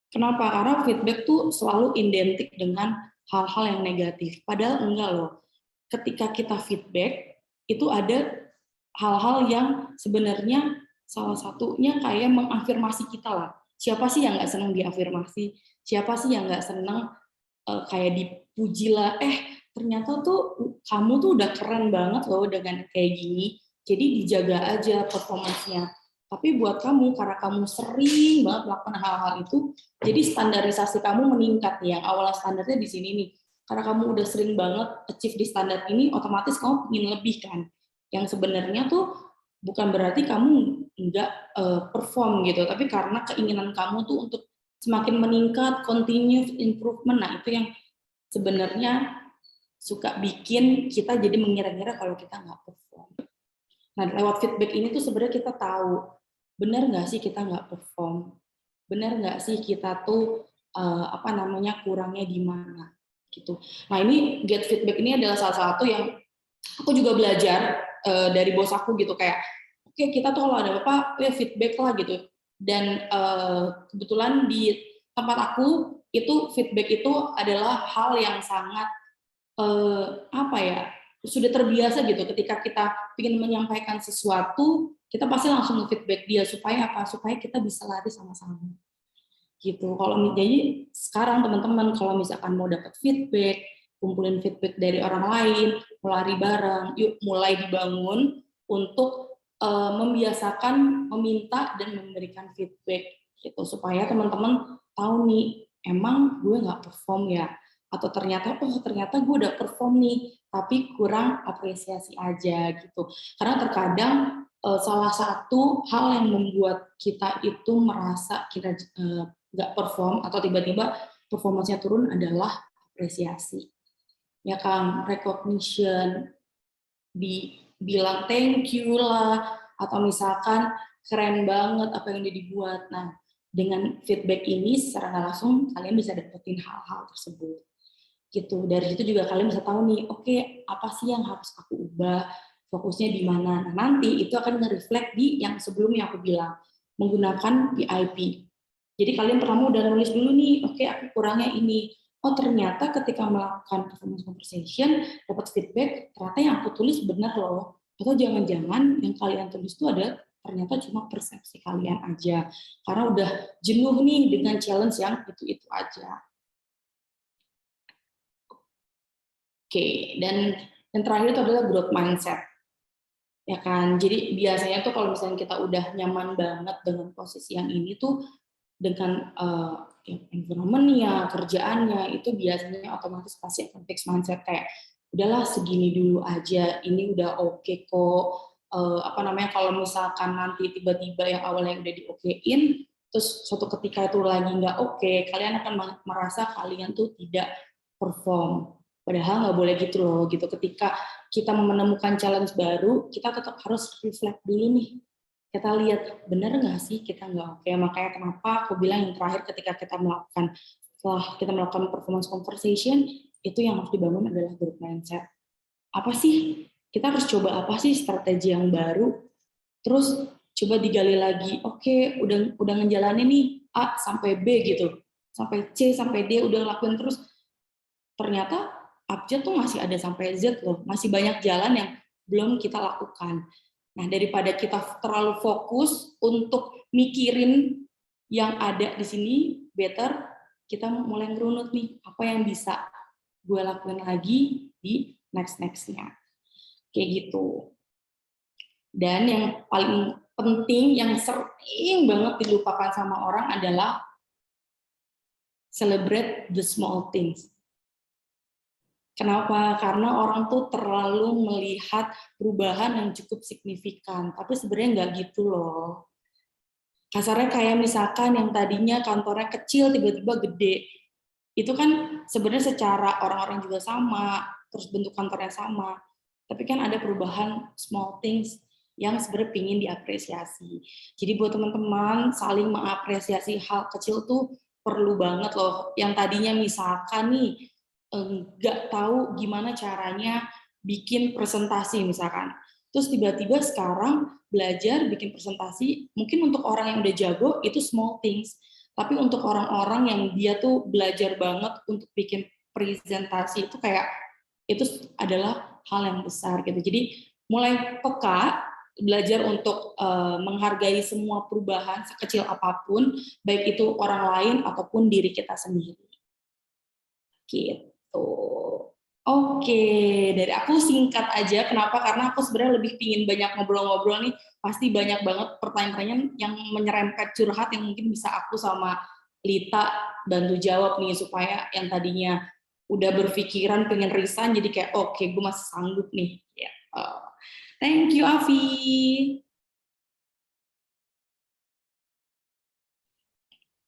Kenapa? Karena feedback tuh selalu identik dengan hal-hal yang negatif. Padahal enggak loh. Ketika kita feedback, itu ada hal-hal yang sebenarnya salah satunya kayak mengafirmasi kita lah. Siapa sih yang nggak senang diafirmasi? Siapa sih yang nggak senang kayak dipuji lah? Ternyata tuh kamu tuh udah keren banget loh dengan kayak gini. Jadi dijaga aja performance-nya. Tapi buat kamu, karena kamu sering banget melakukan hal-hal itu, jadi standarisasi kamu meningkat nih. Yang awalnya standarnya di sini nih. Karena kamu udah sering banget achieve di standar ini, otomatis kamu ingin lebih kan. Yang sebenarnya tuh bukan berarti kamu nggak perform gitu, tapi karena keinginan kamu tuh untuk semakin meningkat, continuous improvement. Nah itu yang sebenarnya suka bikin kita jadi mengira-ngira kalau kita nggak perform. Nah lewat feedback ini tuh sebenarnya kita tahu, benar nggak sih kita nggak perform? Benar nggak sih kita tuh kurangnya di mana? Gitu. Nah ini get feedback ini adalah salah satu yang aku juga belajar dari bos aku gitu, kayak oke, kita tuh kalau ada apa ya feedback lah gitu. Dan kebetulan di tempat aku itu feedback itu adalah hal yang sangat sudah terbiasa gitu. Ketika kita ingin menyampaikan sesuatu, kita pasti langsung nge-feedback dia supaya apa? Supaya kita bisa lari sama-sama. Gitu. Jadi sekarang teman-teman kalau misalkan mau dapat feedback, kumpulin feedback dari orang lain, lari bareng, yuk mulai dibangun untuk membiasakan meminta dan memberikan feedback gitu, supaya teman-teman tahu nih, emang gue nggak perform ya, atau ternyata gue udah perform nih, tapi kurang apresiasi aja gitu. Karena terkadang salah satu hal yang membuat kita itu merasa kita nggak perform atau tiba-tiba performanya turun adalah apresiasi. Ya kan, recognition, dibilang thank you lah, atau misalkan keren banget apa yang udah dibuat. Nah, dengan feedback ini secara nggak langsung kalian bisa dapetin hal-hal tersebut. Gitu. Dari situ juga kalian bisa tahu nih, oke, apa sih yang harus aku ubah, fokusnya di mana. Nah, nanti itu akan nge-reflect di yang sebelumnya aku bilang, menggunakan PIP. Jadi kalian pertama udah nulis dulu nih, oke, aku kurangnya ini. Oh, ternyata ketika melakukan performance conversation, dapat feedback, ternyata yang aku tulis benar loh. Atau jangan-jangan yang kalian tulis itu ada ternyata cuma persepsi kalian aja. Karena udah jenuh nih dengan challenge yang itu-itu aja. Oke, dan yang terakhir itu adalah growth mindset. Ya kan, jadi biasanya tuh kalau misalnya kita udah nyaman banget dengan posisi yang ini tuh, dengan environment-nya, kerjaannya, itu biasanya otomatis pasti akan fix mindset kayak, udahlah segini dulu aja, ini udah oke kok. Kalau misalkan nanti tiba-tiba yang awalnya udah di-okein, terus suatu ketika itu lagi nggak oke, kalian akan merasa kalian tuh tidak perform. Padahal nggak boleh gitu loh, gitu. Ketika kita menemukan challenge baru, kita tetap harus reflect dulu nih. Kita lihat, benar nggak sih kita nggak oke? Makanya kenapa aku bilang yang terakhir ketika setelah kita melakukan performance conversation, itu yang harus dibangun adalah growth mindset. Apa sih? Kita harus coba apa sih strategi yang baru? Terus coba digali lagi, oke, udah ngejalanin nih A sampai B gitu. sampai C, sampai D udah ngelakuin terus, ternyata abjad tuh masih ada sampai Z loh, masih banyak jalan yang belum kita lakukan. Nah, daripada kita terlalu fokus untuk mikirin yang ada di sini, better kita mulai ngerunut nih, apa yang bisa gue lakuin lagi di next-nya. Kayak gitu. Dan yang paling penting, yang sering banget dilupakan sama orang adalah celebrate the small things. Kenapa? Karena orang tuh terlalu melihat perubahan yang cukup signifikan, tapi sebenarnya nggak gitu loh. Kasarnya kayak misalkan yang tadinya kantornya kecil tiba-tiba gede, itu kan sebenarnya secara orang-orang juga sama, terus bentuk kantornya sama, tapi kan ada perubahan small things yang sebenarnya pingin diapresiasi. Jadi buat teman-teman, saling mengapresiasi hal kecil tuh perlu banget loh. Yang tadinya misalkan nih, nggak tahu gimana caranya bikin presentasi misalkan. Terus tiba-tiba sekarang belajar bikin presentasi, mungkin untuk orang yang udah jago itu small things. Tapi untuk orang-orang yang dia tuh belajar banget untuk bikin presentasi itu kayak itu adalah hal yang besar gitu. Jadi mulai peka, belajar untuk menghargai semua perubahan sekecil apapun, baik itu orang lain ataupun diri kita sendiri. Gitu. Oke, dari aku singkat aja. Kenapa? Karena aku sebenarnya lebih pingin banyak ngobrol-ngobrol nih. Pasti banyak banget pertanyaan-pertanyaan yang menyerempet curhat yang mungkin bisa aku sama Lita bantu jawab nih, supaya yang tadinya udah berpikiran pengen resign jadi kayak oke, gue masih sanggup nih. Ya. Thank you, Afi.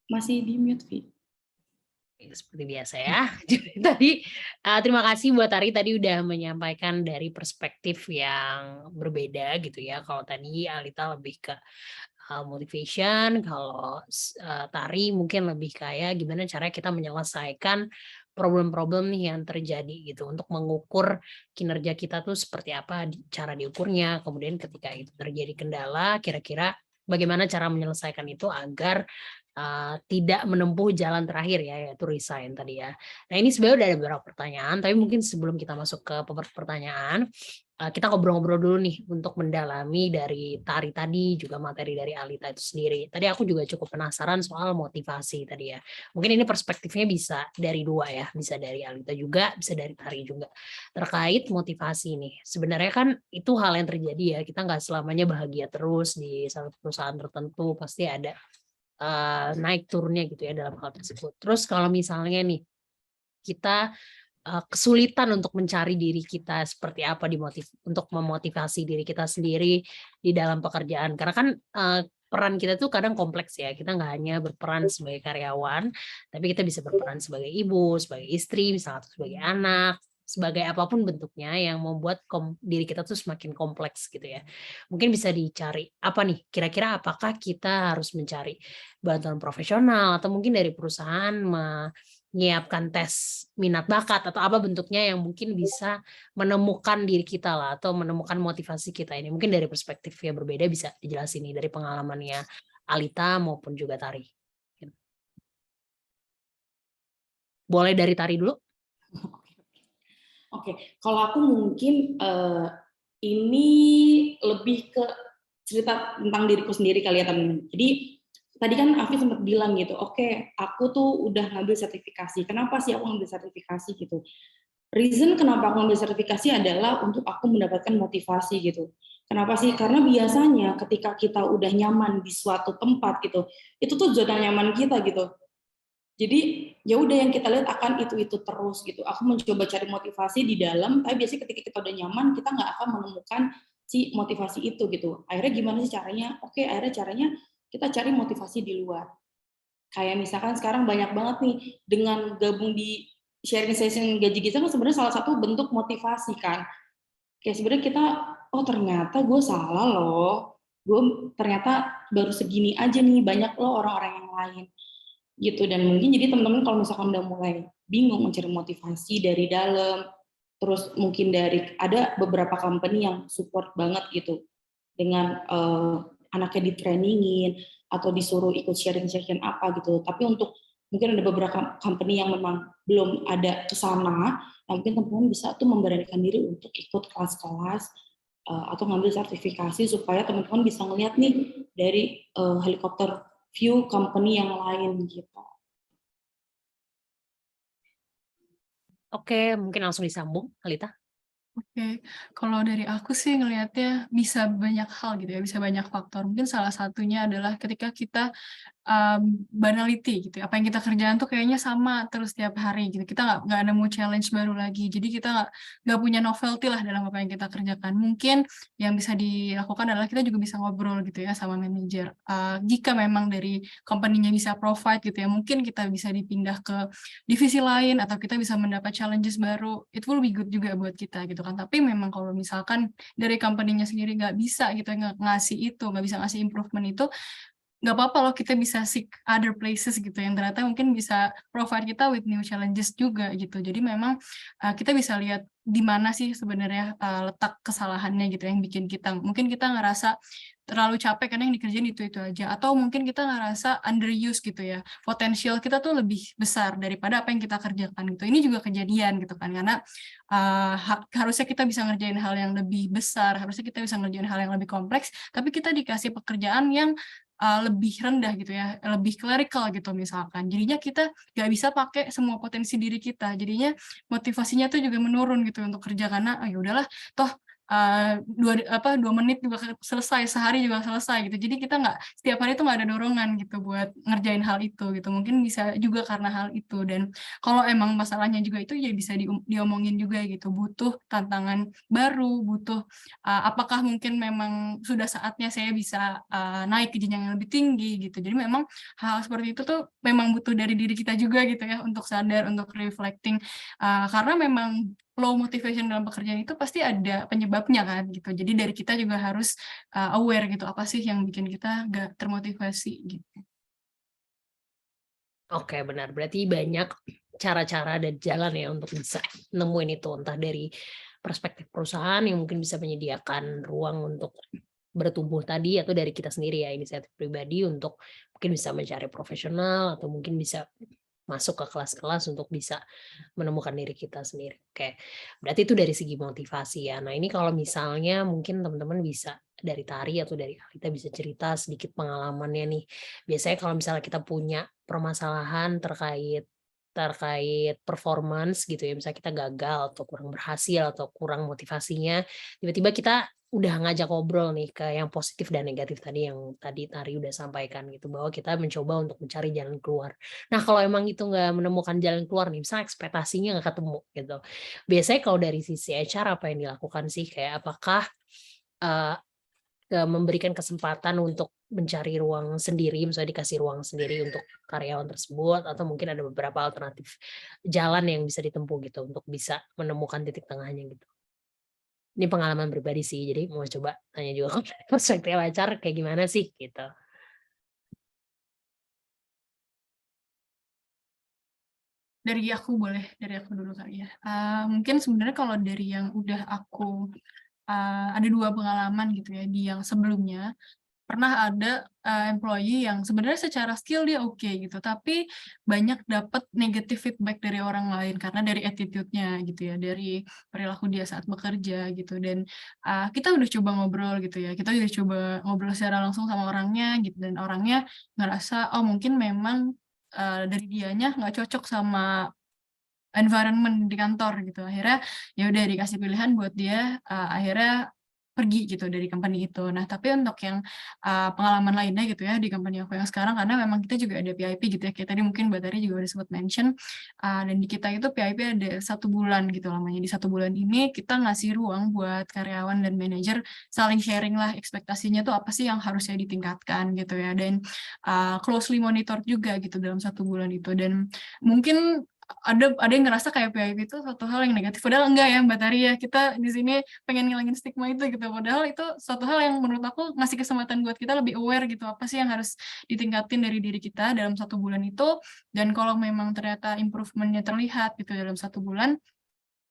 Masih di mute, Vi. Seperti biasa ya. Jadi tadi terima kasih buat Ari tadi udah menyampaikan dari perspektif yang berbeda gitu ya. Kalau tadi Alita lebih ke motivation, kalau Tari mungkin lebih kayak gimana caranya kita menyelesaikan problem-problem nih yang terjadi gitu untuk mengukur kinerja kita tuh seperti apa cara diukurnya. Kemudian ketika itu terjadi kendala, kira-kira bagaimana cara menyelesaikan itu agar tidak menempuh jalan terakhir ya, yaitu resign tadi ya. Nah ini sebenarnya udah ada beberapa pertanyaan, tapi mungkin sebelum kita masuk ke pertanyaan, kita ngobrol-ngobrol dulu nih untuk mendalami dari Tari tadi, juga materi dari Alita itu sendiri. Tadi aku juga cukup penasaran soal motivasi tadi ya. Mungkin ini perspektifnya bisa dari dua ya, bisa dari Alita juga, bisa dari Tari juga. Terkait motivasi nih, sebenarnya kan itu hal yang terjadi ya, kita nggak selamanya bahagia terus di satu perusahaan tertentu, pasti ada naik turunnya gitu ya dalam hal tersebut. Terus kalau misalnya nih kita kesulitan untuk mencari diri kita seperti apa untuk memotivasi diri kita sendiri di dalam pekerjaan, karena kan peran kita tuh kadang kompleks ya, kita nggak hanya berperan sebagai karyawan, tapi kita bisa berperan sebagai ibu, sebagai istri, misalnya atau sebagai anak, sebagai apapun bentuknya yang membuat diri kita tuh semakin kompleks gitu ya. Mungkin bisa dicari apa nih, kira-kira apakah kita harus mencari bantuan profesional atau mungkin dari perusahaan menyiapkan tes minat bakat atau apa bentuknya yang mungkin bisa menemukan diri kita lah atau menemukan motivasi kita ini. Mungkin dari perspektif yang berbeda bisa dijelasin nih dari pengalamannya Alita maupun juga Tari. Boleh dari Tari dulu? Oke, kalau aku mungkin ini lebih ke cerita tentang diriku sendiri kali ya teman-teman. Jadi tadi kan Afi sempat bilang gitu, oke, aku tuh udah ngambil sertifikasi. Kenapa sih aku ngambil sertifikasi gitu? Reason kenapa aku ngambil sertifikasi adalah untuk aku mendapatkan motivasi gitu. Kenapa sih? Karena biasanya ketika kita udah nyaman di suatu tempat gitu, itu tuh zona nyaman kita gitu. Jadi ya udah yang kita lihat akan itu terus gitu. Aku mencoba cari motivasi di dalam, tapi biasanya ketika kita udah nyaman, kita nggak akan menemukan si motivasi itu gitu. Akhirnya gimana sih caranya? Oke, akhirnya caranya kita cari motivasi di luar. Kayak misalkan sekarang banyak banget nih dengan gabung di sharing session gaji kita kan sebenarnya salah satu bentuk motivasi kan. Kayak sebenarnya kita, oh ternyata gue salah loh. Gue ternyata baru segini aja nih, banyak loh orang-orang yang lain. Gitu. Dan mungkin jadi teman-teman kalau misalkan udah mulai bingung mencari motivasi dari dalam, terus mungkin dari ada beberapa company yang support banget gitu dengan anaknya di trainingin atau disuruh ikut sharing session apa gitu, tapi untuk mungkin ada beberapa company yang memang belum ada ke sana, nah mungkin teman-teman bisa tuh memberanikan diri untuk ikut kelas-kelas atau ngambil sertifikasi supaya teman-teman bisa ngeliat nih dari helikopter view company yang lain gitu. Oke, mungkin langsung disambung, Kalita. Oke, kalau dari aku sih ngelihatnya bisa banyak hal gitu ya, bisa banyak faktor. Mungkin salah satunya adalah ketika kita banality gitu ya, apa yang kita kerjakan tuh kayaknya sama terus tiap hari gitu, kita nggak nemu challenge baru lagi, jadi kita nggak punya novelty lah dalam apa yang kita kerjakan. Mungkin yang bisa dilakukan adalah kita juga bisa ngobrol gitu ya sama manajer, jika memang dari company-nya bisa provide gitu ya, mungkin kita bisa dipindah ke divisi lain atau kita bisa mendapat challenges baru, it will be good juga buat kita gitu kan. Tapi memang kalau misalkan dari company-nya sendiri nggak bisa gitu ya, ngasih itu, nggak bisa ngasih improvement itu, nggak apa-apa loh kita bisa seek other places gitu yang ternyata mungkin bisa provide kita with new challenges juga gitu. Jadi memang kita bisa lihat di mana sih sebenarnya letak kesalahannya gitu yang bikin kita mungkin kita ngerasa terlalu capek karena yang dikerjain itu aja, atau mungkin kita ngerasa underuse gitu ya, potensial kita tuh lebih besar daripada apa yang kita kerjakan gitu. Ini juga kejadian gitu kan, karena harusnya kita bisa ngerjain hal yang lebih besar, harusnya kita bisa ngerjain hal yang lebih kompleks, tapi kita dikasih pekerjaan yang lebih rendah gitu ya, lebih clerical gitu misalkan. Jadinya kita nggak bisa pakai semua potensi diri kita. Jadinya motivasinya tuh juga menurun gitu untuk kerja karena ya udahlah, toh 2 menit juga selesai, sehari juga selesai gitu. Jadi kita setiap hari tuh nggak ada dorongan gitu buat ngerjain hal itu gitu. Mungkin bisa juga karena hal itu. Dan kalau emang masalahnya juga itu ya bisa diomongin juga gitu. Butuh tantangan baru, butuh apakah mungkin memang sudah saatnya saya bisa naik ke jenjang yang lebih tinggi gitu. Jadi memang hal seperti itu tuh memang butuh dari diri kita juga gitu ya untuk sadar, untuk reflecting, karena memang low motivation dalam pekerjaan itu pasti ada penyebabnya kan gitu. Jadi dari kita juga harus aware gitu, apa sih yang bikin kita nggak termotivasi gitu. Oke, benar. Berarti banyak cara-cara dan jalan ya untuk bisa nemuin itu, entah dari perspektif perusahaan yang mungkin bisa menyediakan ruang untuk bertumbuh tadi, atau dari kita sendiri ya, inisiatif pribadi untuk mungkin bisa mencari profesional, atau mungkin bisa masuk ke kelas-kelas untuk bisa menemukan diri kita sendiri. Oke, berarti itu dari segi motivasi ya. Nah ini kalau misalnya mungkin teman-teman bisa dari Tari atau dari Kalita bisa cerita sedikit pengalamannya nih. Biasanya kalau misalnya kita punya permasalahan terkait performance gitu ya, misalnya kita gagal atau kurang berhasil atau kurang motivasinya, tiba-tiba kita udah ngajak ngobrol nih ke yang positif dan negatif tadi yang tadi Tari udah sampaikan gitu, bahwa kita mencoba untuk mencari jalan keluar. Nah kalau emang itu nggak menemukan jalan keluar nih, misalnya ekspektasinya nggak ketemu gitu, biasanya kalau dari sisi HR apa yang dilakukan sih? Kayak apakah memberikan kesempatan untuk mencari ruang sendiri, misalnya dikasih ruang sendiri untuk karyawan tersebut, atau mungkin ada beberapa alternatif jalan yang bisa ditempuh gitu untuk bisa menemukan titik tengahnya gitu. Ini pengalaman pribadi sih, jadi mau coba tanya juga ke perspektif HR kayak gimana sih gitu. Dari aku dulu kali ya. Mungkin sebenarnya kalau dari yang udah aku ada 2 pengalaman gitu ya, di yang sebelumnya pernah ada employee yang sebenarnya secara skill dia oke gitu, tapi banyak dapat negative feedback dari orang lain karena dari attitude-nya gitu ya, dari perilaku dia saat bekerja gitu. Dan kita udah coba ngobrol gitu ya, kita udah coba ngobrol secara langsung sama orangnya gitu, dan orangnya ngerasa, oh mungkin memang dari dianya nggak cocok sama environment di kantor gitu. Akhirnya ya udah dikasih pilihan buat dia akhirnya pergi gitu dari company itu. Nah, tapi untuk yang pengalaman lainnya gitu ya di company aku yang sekarang, karena memang kita juga ada PIP gitu ya, kayak tadi mungkin Mbak Tari juga udah sempat mention, dan di kita itu PIP ada 1 bulan gitu lamanya. Di 1 bulan ini kita ngasih ruang buat karyawan dan manajer saling sharing lah ekspektasinya tuh apa sih yang harusnya ditingkatkan gitu ya, dan closely monitor juga gitu dalam 1 bulan itu. Dan mungkin ada yang ngerasa kayak PIP itu suatu hal yang negatif, padahal enggak ya Mbak Tari ya, kita di sini pengen ngilangin stigma itu gitu, padahal itu suatu hal yang menurut aku ngasih kesempatan buat kita lebih aware gitu, apa sih yang harus ditingkatin dari diri kita dalam 1 bulan itu, dan kalau memang ternyata improvement-nya terlihat gitu dalam 1 bulan,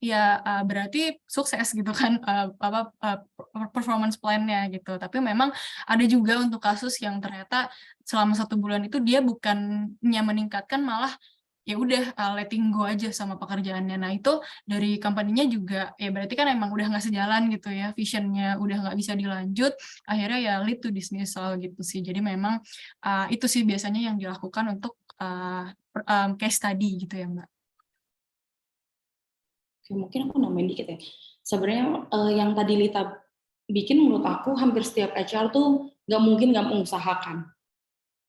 ya berarti sukses gitu kan performance plan-nya gitu. Tapi memang ada juga untuk kasus yang ternyata selama 1 bulan itu dia bukannya meningkatkan, malah ya udah letting go aja sama pekerjaannya. Nah itu dari company-nya juga ya berarti kan emang udah nggak sejalan gitu ya, vision-nya udah nggak bisa dilanjut, akhirnya ya lead to dismissal gitu sih. Jadi memang itu sih biasanya yang dilakukan untuk case study gitu ya Mbak. Oke, mungkin aku nambahin dikit ya. Sebenarnya yang tadi Lita bikin menurut aku hampir setiap HR tuh nggak mungkin nggak mengusahakan,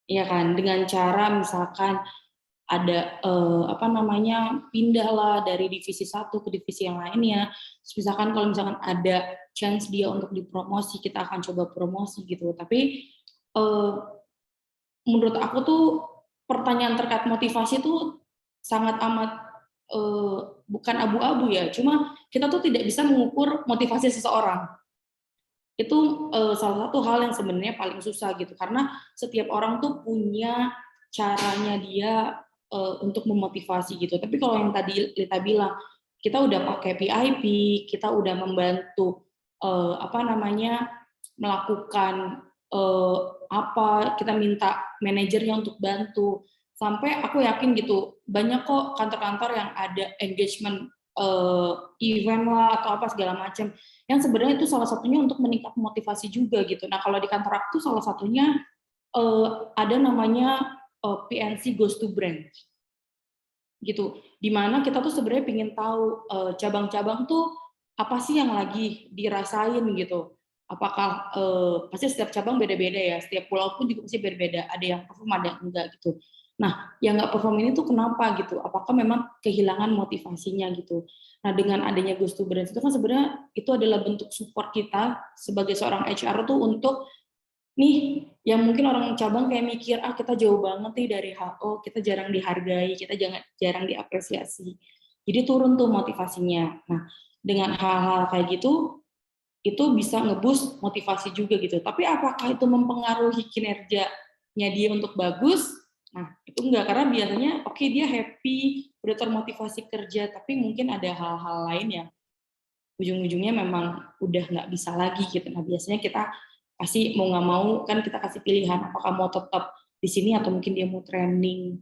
ya kan? Dengan cara misalkan ada pindahlah dari divisi satu ke divisi yang lainnya. Terus misalkan kalau misalkan ada chance dia untuk dipromosi, kita akan coba promosi gitu. Tapi menurut aku tuh pertanyaan terkait motivasi tuh sangat amat bukan abu-abu ya, cuma kita tuh tidak bisa mengukur motivasi seseorang. Itu salah satu hal yang sebenarnya paling susah gitu, karena setiap orang tuh punya caranya dia untuk memotivasi gitu. Tapi kalau yang tadi Lita bilang, kita udah pakai PIP, kita udah membantu melakukan kita minta manajernya untuk bantu. Sampai aku yakin gitu, banyak kok kantor-kantor yang ada engagement event lah atau apa segala macam, yang sebenarnya itu salah satunya untuk meningkat motivasi juga gitu. Nah kalau di kantor aku tuh salah satunya ada namanya PNC Goes to Brand gitu, dimana kita tuh sebenarnya pengen tahu cabang-cabang tuh apa sih yang lagi dirasain gitu. Apakah pasti setiap cabang beda-beda ya, setiap pulau pun juga pasti berbeda, ada yang perform ada yang enggak gitu. Nah, yang nggak perform ini tuh kenapa gitu? Apakah memang kehilangan motivasinya gitu? Nah, dengan adanya Ghost to Brands itu kan sebenarnya itu adalah bentuk support kita sebagai seorang HR tuh untuk nih, yang mungkin orang cabang kayak mikir, kita jauh banget nih dari HO, kita jarang dihargai, kita jarang diapresiasi. Jadi turun tuh motivasinya. Nah, dengan hal-hal kayak gitu, itu bisa nge-boost motivasi juga gitu. Tapi apakah itu mempengaruhi kinerjanya dia untuk bagus? Nah, itu enggak, karena biasanya dia happy, udah termotivasi kerja, tapi mungkin ada hal-hal lain yang ujung-ujungnya memang udah nggak bisa lagi gitu. Nah, biasanya kita pasti mau nggak mau kan kita kasih pilihan, apakah mau tetap di sini atau mungkin dia mau training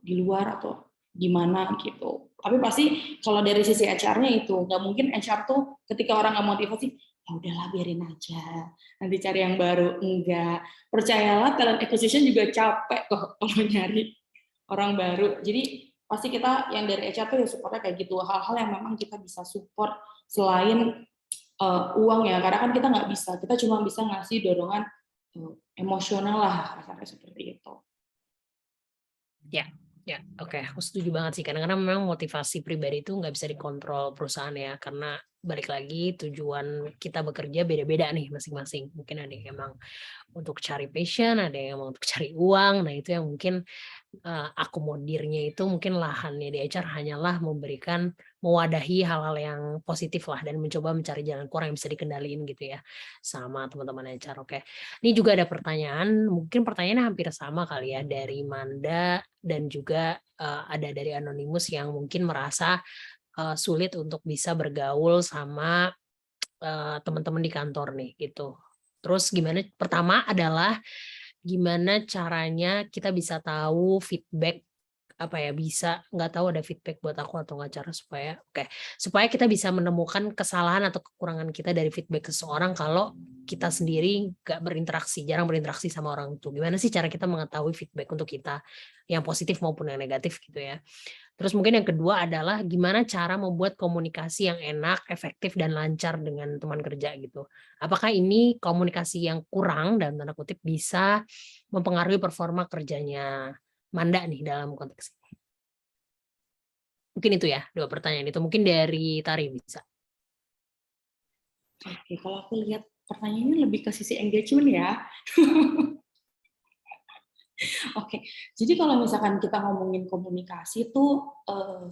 di luar atau gimana gitu. Tapi pasti kalau dari sisi HR-nya itu nggak mungkin HR tuh ketika orang nggak motivasi, ya udahlah biarin aja, nanti cari yang baru. Enggak, percayalah talent acquisition juga capek kok kalau nyari orang baru. Jadi pasti kita yang dari HR tuh ya supportnya kayak gitu, hal-hal yang memang kita bisa support selain uang ya, karena kan kita nggak bisa, kita cuma bisa ngasih dorongan emosional lah, kasarnya seperti itu. Ya, oke, aku setuju banget sih. Kadang-kadang memang motivasi pribadi itu nggak bisa dikontrol perusahaan ya, karena balik lagi tujuan kita bekerja beda-beda nih masing-masing. Mungkin ada yang emang untuk cari passion, ada yang emang untuk cari uang. Nah itu yang mungkin akomodirnya itu mungkin lahannya di HR hanyalah mewadahi hal-hal yang positif lah dan mencoba mencari jalan keluar yang bisa dikendaliin gitu ya sama teman-teman HR. Oke, ini juga ada pertanyaan, mungkin pertanyaannya hampir sama kali ya dari Manda dan juga ada dari Anonymous yang mungkin merasa sulit untuk bisa bergaul sama teman-teman di kantor nih gitu. Terus gimana? Pertama adalah gimana caranya kita bisa tahu feedback bisa nggak tahu ada feedback buat aku atau nggak, cara supaya kita bisa menemukan kesalahan atau kekurangan kita dari feedback seseorang kalau kita sendiri jarang berinteraksi sama orang itu. Gimana sih cara kita mengetahui feedback untuk kita yang positif maupun yang negatif gitu ya. Terus mungkin yang kedua adalah gimana cara membuat komunikasi yang enak, efektif, dan lancar dengan teman kerja gitu. Apakah ini komunikasi yang kurang dalam tanda kutip bisa mempengaruhi performa kerjanya Manda nih dalam konteks ini? Mungkin itu ya, 2 pertanyaan itu. Mungkin dari Tari bisa. Oke, kalau aku lihat pertanyaannya lebih ke sisi engagement ya. Oke, jadi kalau misalkan kita ngomongin komunikasi tuh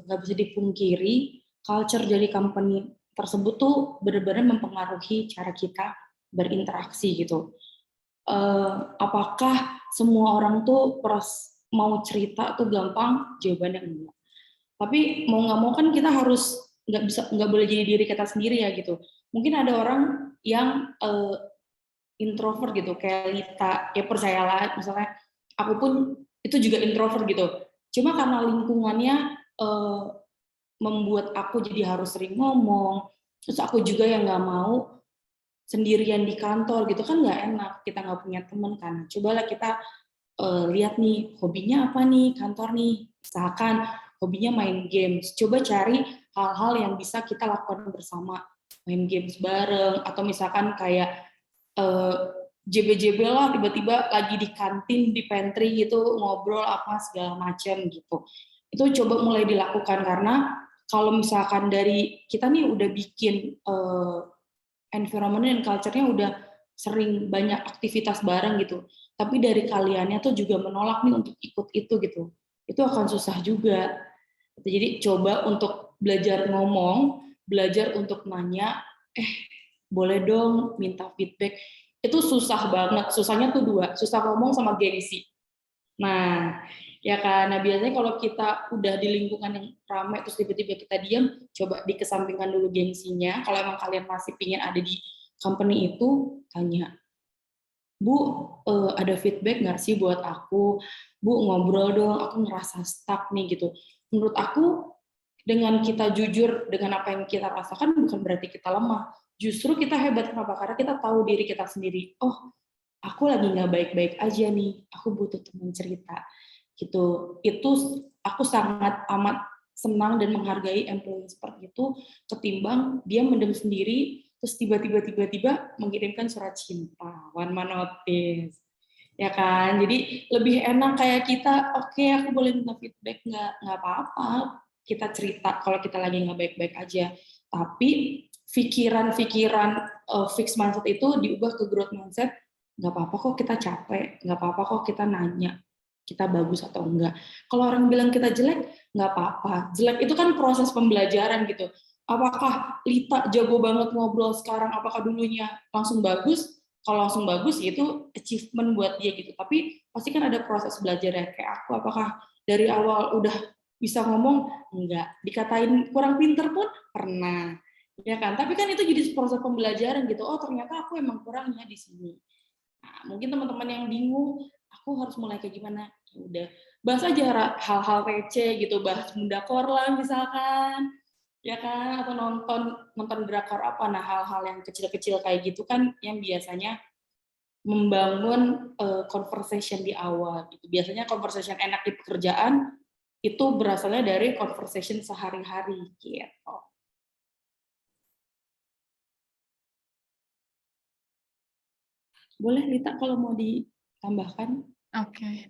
nggak bisa dipungkiri, culture dari company tersebut tuh benar-benar mempengaruhi cara kita berinteraksi gitu. Apakah semua orang tuh mau cerita tuh gampang? Jawabannya enggak. Tapi mau nggak mau kan kita harus nggak boleh jadi diri kita sendiri ya gitu. Mungkin ada orang yang introvert gitu kayak Lita, ya percayalah misalnya aku pun itu juga introvert gitu. Cuma karena lingkungannya membuat aku jadi harus sering ngomong, terus aku juga yang nggak mau sendirian di kantor gitu kan nggak enak, kita nggak punya teman kan. Cobalah kita lihat nih hobinya apa nih kantor nih, misalkan hobinya main games, coba cari hal-hal yang bisa kita lakukan bersama, main games bareng atau misalkan kayak JB-JB lah tiba-tiba lagi di kantin di pantry gitu ngobrol apa segala macam gitu. Itu coba mulai dilakukan karena kalau misalkan dari kita nih udah bikin environment dan culture-nya udah sering banyak aktivitas bareng gitu. Tapi dari kaliannya tuh juga menolak nih untuk ikut itu gitu. Itu akan susah juga. Jadi coba untuk belajar ngomong, belajar untuk nanya, boleh dong minta feedback. Itu susah banget. Susahnya tuh dua, susah ngomong sama gengsi. Nah, ya kan. Nah, biasanya kalau kita udah di lingkungan yang ramai terus tiba-tiba kita diam, coba dikesampingkan dulu gengsinya. Kalau emang kalian masih pingin ada di company itu, tanya, Bu, ada feedback nggak sih buat aku? Bu, ngobrol dong, aku ngerasa stuck nih gitu. Menurut aku, dengan kita jujur dengan apa yang kita rasakan bukan berarti kita lemah. Justru kita hebat. Kenapa? Karena kita tahu diri kita sendiri. Oh, aku lagi nggak baik-baik aja nih. Aku butuh teman cerita. Gitu. Itu aku sangat amat senang dan menghargai employee seperti itu ketimbang dia mendem sendiri terus tiba-tiba mengirimkan surat cinta, one man notice, ya kan? Jadi lebih enak kayak kita, oke, aku boleh minta feedback nggak apa-apa, kita cerita kalau kita lagi nggak baik-baik aja. Tapi pikiran-pikiran fixed mindset itu diubah ke growth mindset, nggak apa-apa kok kita capek, nggak apa-apa kok kita nanya, kita bagus atau enggak. Kalau orang bilang kita jelek, nggak apa-apa. Jelek itu kan proses pembelajaran gitu. Apakah Lita jago banget ngobrol sekarang, apakah dulunya langsung bagus? Kalau langsung bagus, ya itu achievement buat dia gitu. Tapi pasti kan ada proses belajar ya, kayak aku. Apakah dari awal udah bisa ngomong? Enggak. Dikatain kurang pinter pun pernah. Ya kan? Tapi kan itu jadi proses pembelajaran gitu. Oh, ternyata aku emang kurangnya di sini. Nah, mungkin teman-teman yang bingung, aku harus mulai kayak gimana? Ya udah, bahas aja hal-hal receh gitu, bahas mundakor lah misalkan. Ya kan, atau nonton drakor apa. Nah, hal-hal yang kecil-kecil kayak gitu kan yang biasanya membangun conversation di awal gitu. Biasanya conversation enak di pekerjaan itu berasalnya dari conversation sehari-hari gitu. Boleh Lita kalau mau ditambahkan? Oke,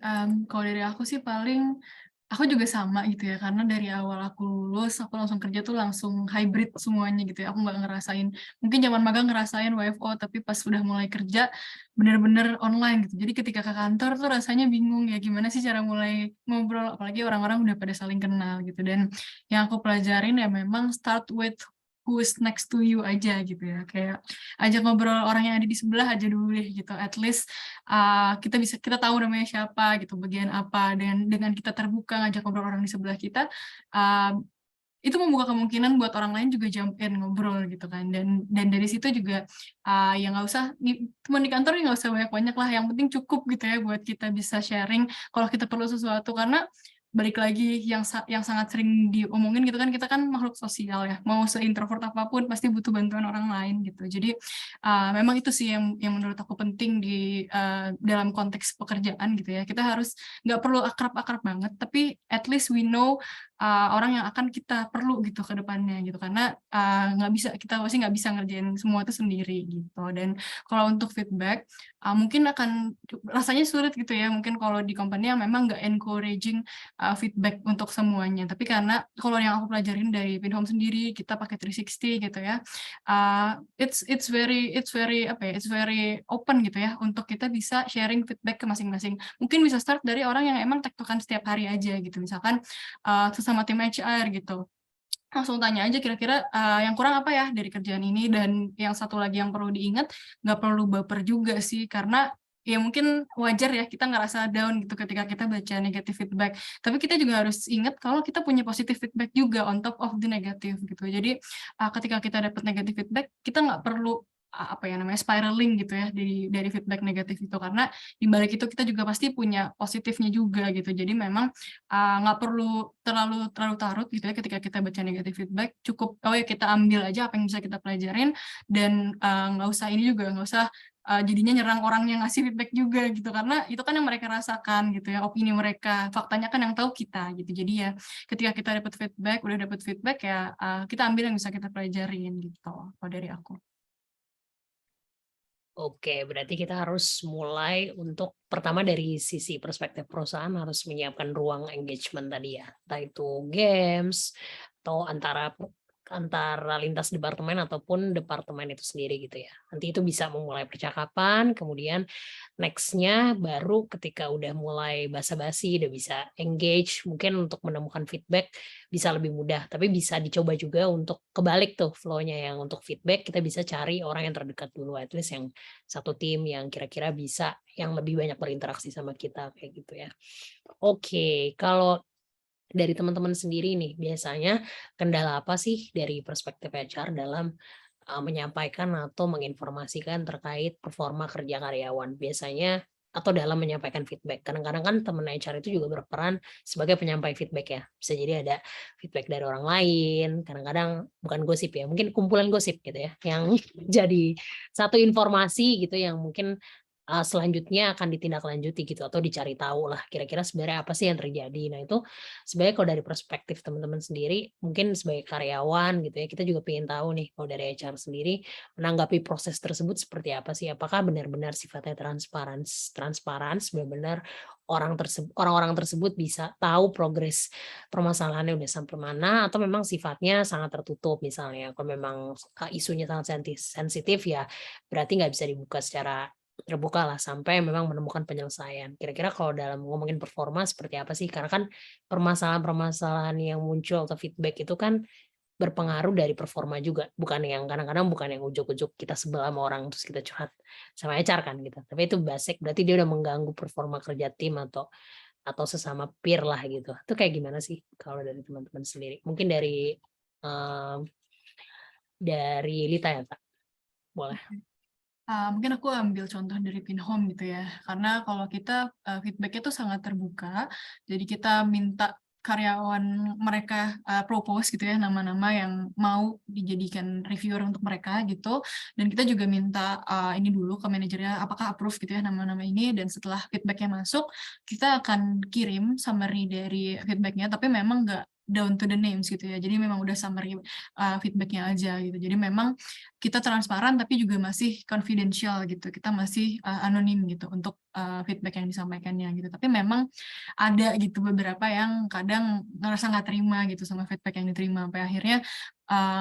kalau dari aku sih paling aku juga sama gitu ya, karena dari awal aku lulus, aku langsung kerja tuh langsung hybrid semuanya gitu ya. Aku nggak ngerasain, mungkin zaman magang ngerasain WFO, tapi pas udah mulai kerja bener-bener online gitu. Jadi ketika ke kantor tuh rasanya bingung ya gimana sih cara mulai ngobrol, apalagi orang-orang udah pada saling kenal gitu. Dan yang aku pelajarin ya memang start with who is next to you aja gitu ya. Kayak ajak ngobrol orang yang ada di sebelah aja dulu deh gitu. At least kita tahu namanya siapa gitu, bagian apa, dengan kita terbuka ngajak ngobrol orang di sebelah kita, itu membuka kemungkinan buat orang lain juga jump in ngobrol gitu kan. Dan dari situ juga ya nggak usah teman di kantor ya nggak usah banyak-banyak lah, yang penting cukup gitu ya buat kita bisa sharing kalau kita perlu sesuatu. Karena balik lagi yang sangat sering diomongin gitu kan, kita kan makhluk sosial ya, mau seintrovert apapun pasti butuh bantuan orang lain gitu. Jadi memang itu sih yang menurut aku penting di dalam konteks pekerjaan gitu ya. Kita harus nggak perlu akrab-akrab banget, tapi at least we know orang yang akan kita perlu gitu ke depannya gitu. Karena kita pasti nggak bisa ngerjain semua itu sendiri gitu. Dan kalau untuk feedback mungkin akan rasanya sulit gitu ya, mungkin kalau di company yang memang nggak encouraging feedback untuk semuanya. Tapi karena kalau yang aku pelajarin dari Pinhome sendiri, kita pakai 360 gitu ya, it's very open gitu ya untuk kita bisa sharing feedback ke masing-masing. Mungkin bisa start dari orang yang emang tektokan setiap hari aja gitu, misalkan sesama tim HR gitu. Langsung tanya aja kira-kira yang kurang apa ya dari kerjaan ini. Dan yang satu lagi yang perlu diingat, nggak perlu baper juga sih, karena ya mungkin wajar ya kita ngerasa down gitu ketika kita baca negatif feedback. Tapi kita juga harus ingat kalau kita punya positif feedback juga on top of the negative gitu. Jadi ketika kita dapat negatif feedback, kita nggak perlu apa ya namanya spiraling gitu ya dari feedback negatif itu, karena di balik itu kita juga pasti punya positifnya juga gitu. Jadi memang nggak perlu terlalu tarut gitu ya ketika kita baca negatif feedback. Cukup ya kita ambil aja apa yang bisa kita pelajarin, dan nggak usah ini juga nggak usah jadinya nyerang orang yang ngasih feedback juga gitu, karena itu kan yang mereka rasakan gitu ya, opini mereka, faktanya kan yang tahu kita gitu. Jadi ya ketika kita udah dapat feedback ya kita ambil yang bisa kita pelajarin gitu kalau dari aku. Oke, berarti kita harus mulai untuk pertama dari sisi perspektif perusahaan harus menyiapkan ruang engagement tadi ya, entah itu games atau antara lintas departemen ataupun departemen itu sendiri gitu ya. Nanti itu bisa memulai percakapan, kemudian next-nya baru ketika udah mulai basa-basi, udah bisa engage, mungkin untuk menemukan feedback bisa lebih mudah. Tapi bisa dicoba juga untuk kebalik tuh flow-nya, yang untuk feedback kita bisa cari orang yang terdekat dulu, at least yang satu tim yang kira-kira bisa yang lebih banyak berinteraksi sama kita kayak gitu ya. Oke, kalau dari teman-teman sendiri nih, biasanya kendala apa sih dari perspektif HR dalam, menyampaikan atau menginformasikan terkait performa kerja karyawan? Biasanya atau dalam menyampaikan feedback. Kadang-kadang kan teman HR itu juga berperan sebagai penyampai feedback ya. Bisa jadi ada feedback dari orang lain, kadang-kadang bukan gosip ya, mungkin kumpulan gosip gitu ya, yang jadi satu informasi gitu yang mungkin selanjutnya akan ditindaklanjuti gitu atau dicari tahu lah kira-kira sebenarnya apa sih yang terjadi. Nah itu sebenarnya kalau dari perspektif teman-teman sendiri mungkin sebagai karyawan gitu ya, kita juga pengen tahu nih kalau dari HR sendiri menanggapi proses tersebut seperti apa sih? Apakah benar-benar sifatnya transparan benar-benar orang-orang tersebut bisa tahu progres permasalahannya udah sampai mana, atau memang sifatnya sangat tertutup misalnya. Kalau memang isunya sangat sensitif ya berarti nggak bisa dibuka secara terbuka lah sampai memang menemukan penyelesaian. Kira-kira kalau dalam ngomongin performa seperti apa sih? Karena kan permasalahan-permasalahan yang muncul atau feedback itu kan berpengaruh dari performa juga, bukan yang kadang-kadang bukan yang ujuk-ujuk kita sebel sama orang terus kita curhat sama HR kan gitu. Tapi itu basic, berarti dia udah mengganggu performa kerja tim atau sesama peer lah gitu. Itu kayak gimana sih kalau dari teman-teman sendiri? Mungkin eee, dari Lita ya, Kak? Boleh. Mungkin aku ambil contoh dari Pinhome gitu ya, karena kalau kita feedback itu sangat terbuka, jadi kita minta karyawan mereka propose gitu ya nama-nama yang mau dijadikan reviewer untuk mereka gitu, dan kita juga minta ini dulu ke manajernya apakah approve gitu ya nama-nama ini, dan setelah feedbacknya masuk kita akan kirim summary dari feedbacknya, tapi memang nggak down to the names gitu ya, jadi memang udah summary feedbacknya aja gitu. Jadi memang kita transparan tapi juga masih confidential gitu. Kita masih anonim gitu untuk feedback yang disampaikannya gitu. Tapi memang ada gitu beberapa yang kadang ngerasa nggak terima gitu sama feedback yang diterima. Sampai akhirnya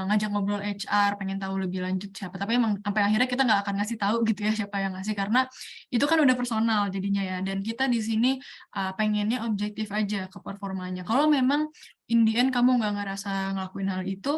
ngajak ngobrol HR, pengen tahu lebih lanjut siapa. Tapi emang sampai akhirnya kita nggak akan ngasih tahu gitu ya siapa yang ngasih, karena itu kan udah personal jadinya ya. Dan kita di sini pengennya objektif aja ke performanya. Kalau memang in the end kamu nggak ngerasa ngelakuin hal itu,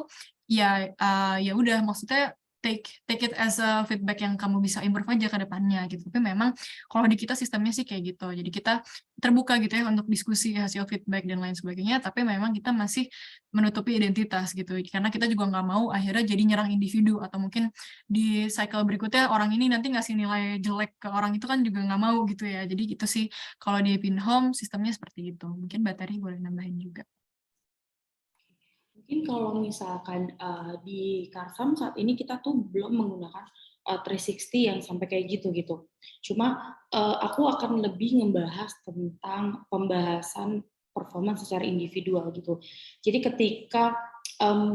ya ya udah, maksudnya take it as a feedback yang kamu bisa improve aja ke depannya gitu. Tapi memang kalau di kita sistemnya sih kayak gitu. Jadi kita terbuka gitu ya untuk diskusi hasil feedback dan lain sebagainya, tapi memang kita masih menutupi identitas gitu. Karena kita juga nggak mau akhirnya jadi nyerang individu, atau mungkin di cycle berikutnya orang ini nanti ngasih nilai jelek ke orang itu kan juga nggak mau gitu ya. Jadi gitu sih kalau di Pinhome sistemnya seperti itu. Mungkin Bateri boleh nambahin juga. Mungkin kalau misalkan di Karsam saat ini kita tuh belum menggunakan 360 yang sampai kayak gitu. Cuma aku akan lebih ngebahas tentang pembahasan performance secara individual gitu. Jadi ketika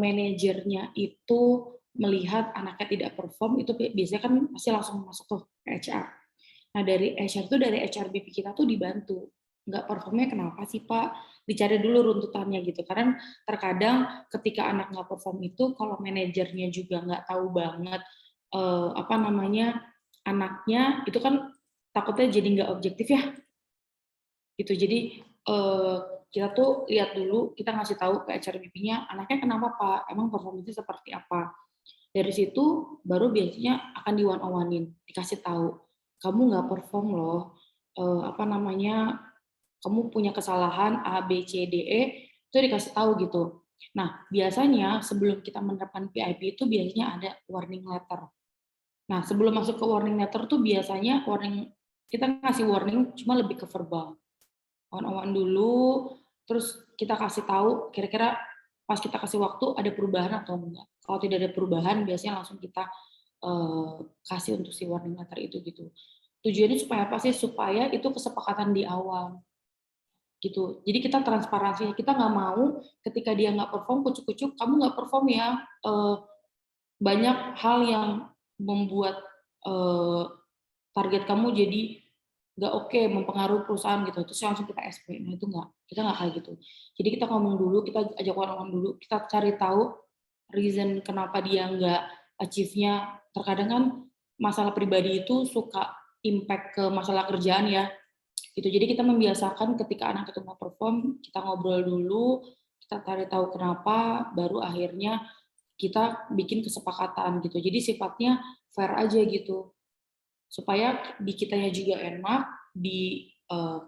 manajernya itu melihat anaknya tidak perform, itu biasanya kan pasti langsung masuk tuh ke HR. Nah dari HR tuh, dari HRBP kita tuh dibantu. Nggak performnya kenapa sih Pak? Dicari dulu runtutannya gitu. Karena terkadang ketika anak nggak perform itu, kalau manajernya juga nggak tahu banget anaknya, itu kan takutnya jadi nggak objektif ya. Gitu. Jadi kita tuh lihat dulu, kita ngasih tahu ke HRBP-nya, anaknya kenapa Pak? Emang performanya seperti apa? Dari situ baru biasanya akan di one-on-one-in, dikasih tahu. kamu nggak perform loh, kamu punya kesalahan A, B, C, D, E, itu dikasih tahu gitu. Nah, biasanya sebelum kita menerapkan PIP itu biasanya ada warning letter. Nah, sebelum masuk ke warning letter tuh biasanya kita ngasih warning cuma lebih ke verbal. On dulu, terus kita kasih tahu kira-kira pas kita kasih waktu ada perubahan atau enggak. Kalau tidak ada perubahan, biasanya langsung kita kasih untuk si warning letter itu gitu. Tujuannya supaya apa sih? Supaya itu kesepakatan di awal gitu. Jadi kita transparansi, kita nggak mau ketika dia nggak perform, kucuk-kucuk, kamu nggak perform ya. Banyak hal yang membuat target kamu jadi nggak oke, mempengaruhi perusahaan gitu. Terus langsung kita SP. Nah itu kita nggak kayak gitu. Jadi kita ngomong dulu, kita ajak orang dulu, kita cari tahu reason kenapa dia nggak achieve-nya. Terkadang kan masalah pribadi itu suka impact ke masalah kerjaan ya. Gitu. Jadi kita membiasakan ketika anak itu nggak perform, kita ngobrol dulu, kita cari tahu kenapa, baru akhirnya kita bikin kesepakatan gitu. Jadi sifatnya fair aja gitu, supaya di kitanya juga enak, di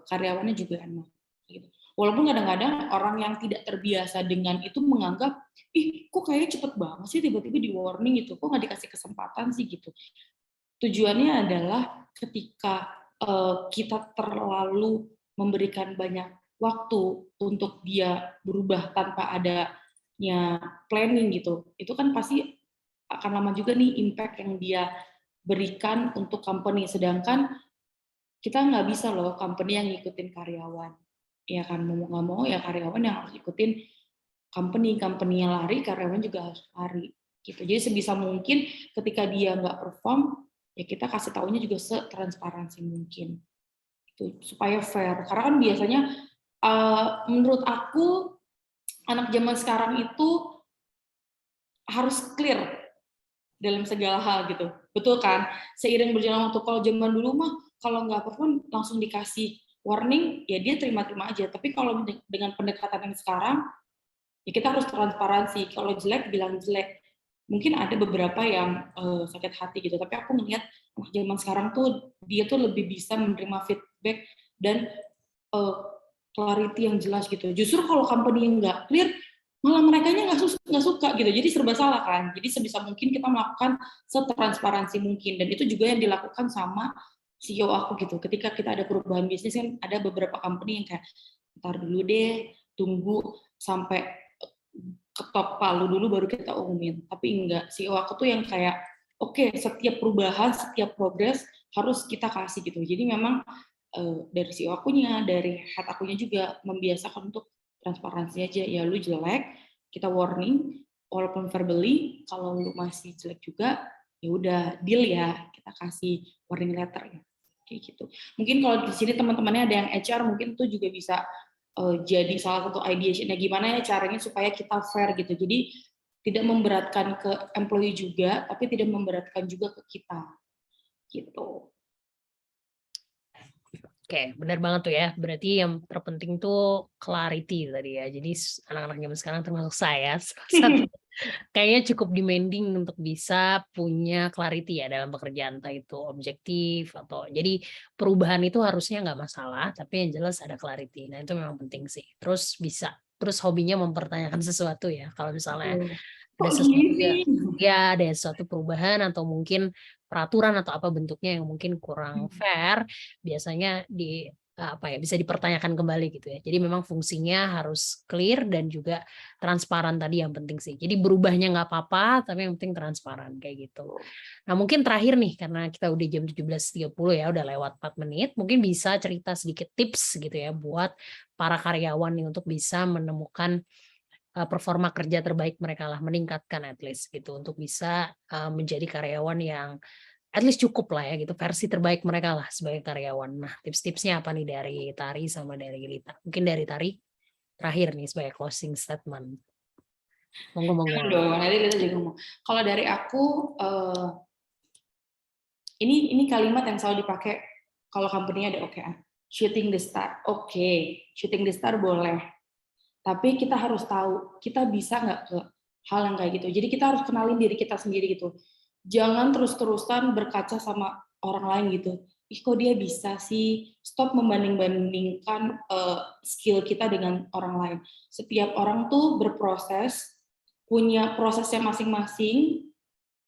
karyawannya juga enak. Gitu. Walaupun kadang-kadang orang yang tidak terbiasa dengan itu menganggap, ih kok kayaknya cepet banget sih tiba-tiba di warning gitu, kok nggak dikasih kesempatan sih gitu. Tujuannya adalah ketika kita terlalu memberikan banyak waktu untuk dia berubah tanpa adanya planning gitu, itu kan pasti akan lama juga nih impact yang dia berikan untuk company. Sedangkan kita nggak bisa loh company yang ngikutin karyawan. Ya kan, mau nggak mau ya karyawan yang harus ikutin company-nya lari, karyawan juga harus lari. Gitu. Jadi sebisa mungkin ketika dia nggak perform, ya kita kasih taunya juga setransparansi mungkin. Itu supaya fair. Karena kan biasanya menurut aku anak zaman sekarang itu harus clear dalam segala hal gitu. Betul kan? Seiring berjalan waktu, kalau zaman dulu mah kalau nggak perform langsung dikasih warning, ya dia terima-terima aja. Tapi kalau dengan pendekatan yang sekarang, ya kita harus transparansi. Kalau jelek, bilang jelek. Mungkin ada beberapa yang sakit hati gitu, tapi aku melihat anak zaman sekarang tuh dia tuh lebih bisa menerima feedback dan clarity yang jelas gitu. Justru kalau company yang nggak clear, malah mereka nggak suka gitu. Jadi serba salah kan. Jadi sebisa mungkin kita melakukan setransparansi mungkin, dan itu juga yang dilakukan sama CEO aku gitu. Ketika kita ada perubahan bisnis kan ada beberapa company yang kayak ntar dulu deh, tunggu sampai ketok palu dulu baru kita umumin. Tapi enggak, CEO aku tuh yang kayak oke, setiap perubahan, setiap progres harus kita kasih gitu. Jadi memang dari CEO akunya, dari head akunya juga membiasakan untuk transparansi aja. Ya lu jelek, kita warning, walaupun verbally, kalau lu masih jelek juga, ya udah deal ya, kita kasih warning letter ya. Kayak gitu. Mungkin kalau di sini teman-temannya ada yang HR, mungkin tuh juga bisa jadi salah satu ideation-nya gimana ya caranya supaya kita fair gitu. Jadi tidak memberatkan ke employee juga, tapi tidak memberatkan juga ke kita. Gitu. Oke, benar banget tuh ya. Berarti yang terpenting tuh clarity tadi ya. Jadi anak-anak zaman sekarang termasuk saya, salah satu kayaknya cukup demanding untuk bisa punya clarity ya dalam pekerjaan, entah itu objektif atau jadi perubahan itu harusnya nggak masalah, tapi yang jelas ada clarity. Nah itu memang penting sih. Terus hobinya mempertanyakan sesuatu ya. Kalau misalnya ada sesuatu ada sesuatu perubahan atau mungkin peraturan atau apa bentuknya yang mungkin kurang fair, biasanya bisa dipertanyakan kembali gitu ya. Jadi memang fungsinya harus clear dan juga transparan tadi yang penting sih. Jadi berubahnya nggak apa-apa, tapi yang penting transparan kayak gitu. Nah mungkin terakhir nih, karena kita udah jam 17.30 ya, udah lewat 4 menit, mungkin bisa cerita sedikit tips gitu ya buat para karyawan nih untuk bisa menemukan performa kerja terbaik mereka lah, meningkatkan at least gitu, untuk bisa menjadi karyawan yang at least cukup lah ya gitu, versi terbaik mereka lah sebagai karyawan. Nah tips-tipsnya apa nih dari Tari sama dari Lita? Mungkin dari Tari terakhir nih sebagai closing statement. Monggo. Nanti Lita juga ngomong. Kalau dari aku, ini kalimat yang selalu dipakai kalau company ada OKR. Shooting the star. Oke, shooting the star boleh. Tapi kita harus tahu, kita bisa nggak ke hal yang kayak gitu. Jadi kita harus kenalin diri kita sendiri gitu. Jangan terus-terusan berkaca sama orang lain gitu. ih kok dia bisa sih, stop membanding-bandingkan skill kita dengan orang lain. Setiap orang tuh berproses, punya prosesnya masing-masing,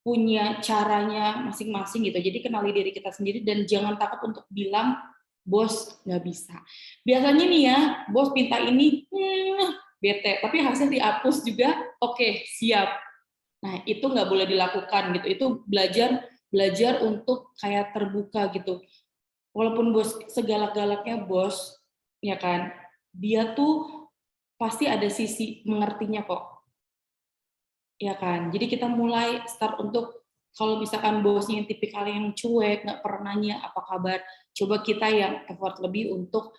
punya caranya masing-masing gitu. Jadi kenali diri kita sendiri dan jangan takut untuk bilang, bos nggak bisa. Biasanya nih ya, bos minta ini, bete, tapi hasil dihapus juga, oke, siap. Nah, itu nggak boleh dilakukan gitu. Itu belajar untuk kayak terbuka gitu. Walaupun bos segalak-galaknya bos, ya kan, dia tuh pasti ada sisi mengertinya kok, ya kan. Jadi kita mulai start untuk kalau misalkan bosnya yang tipikal yang cuek, nggak pernah nanya apa kabar, coba kita yang effort lebih untuk,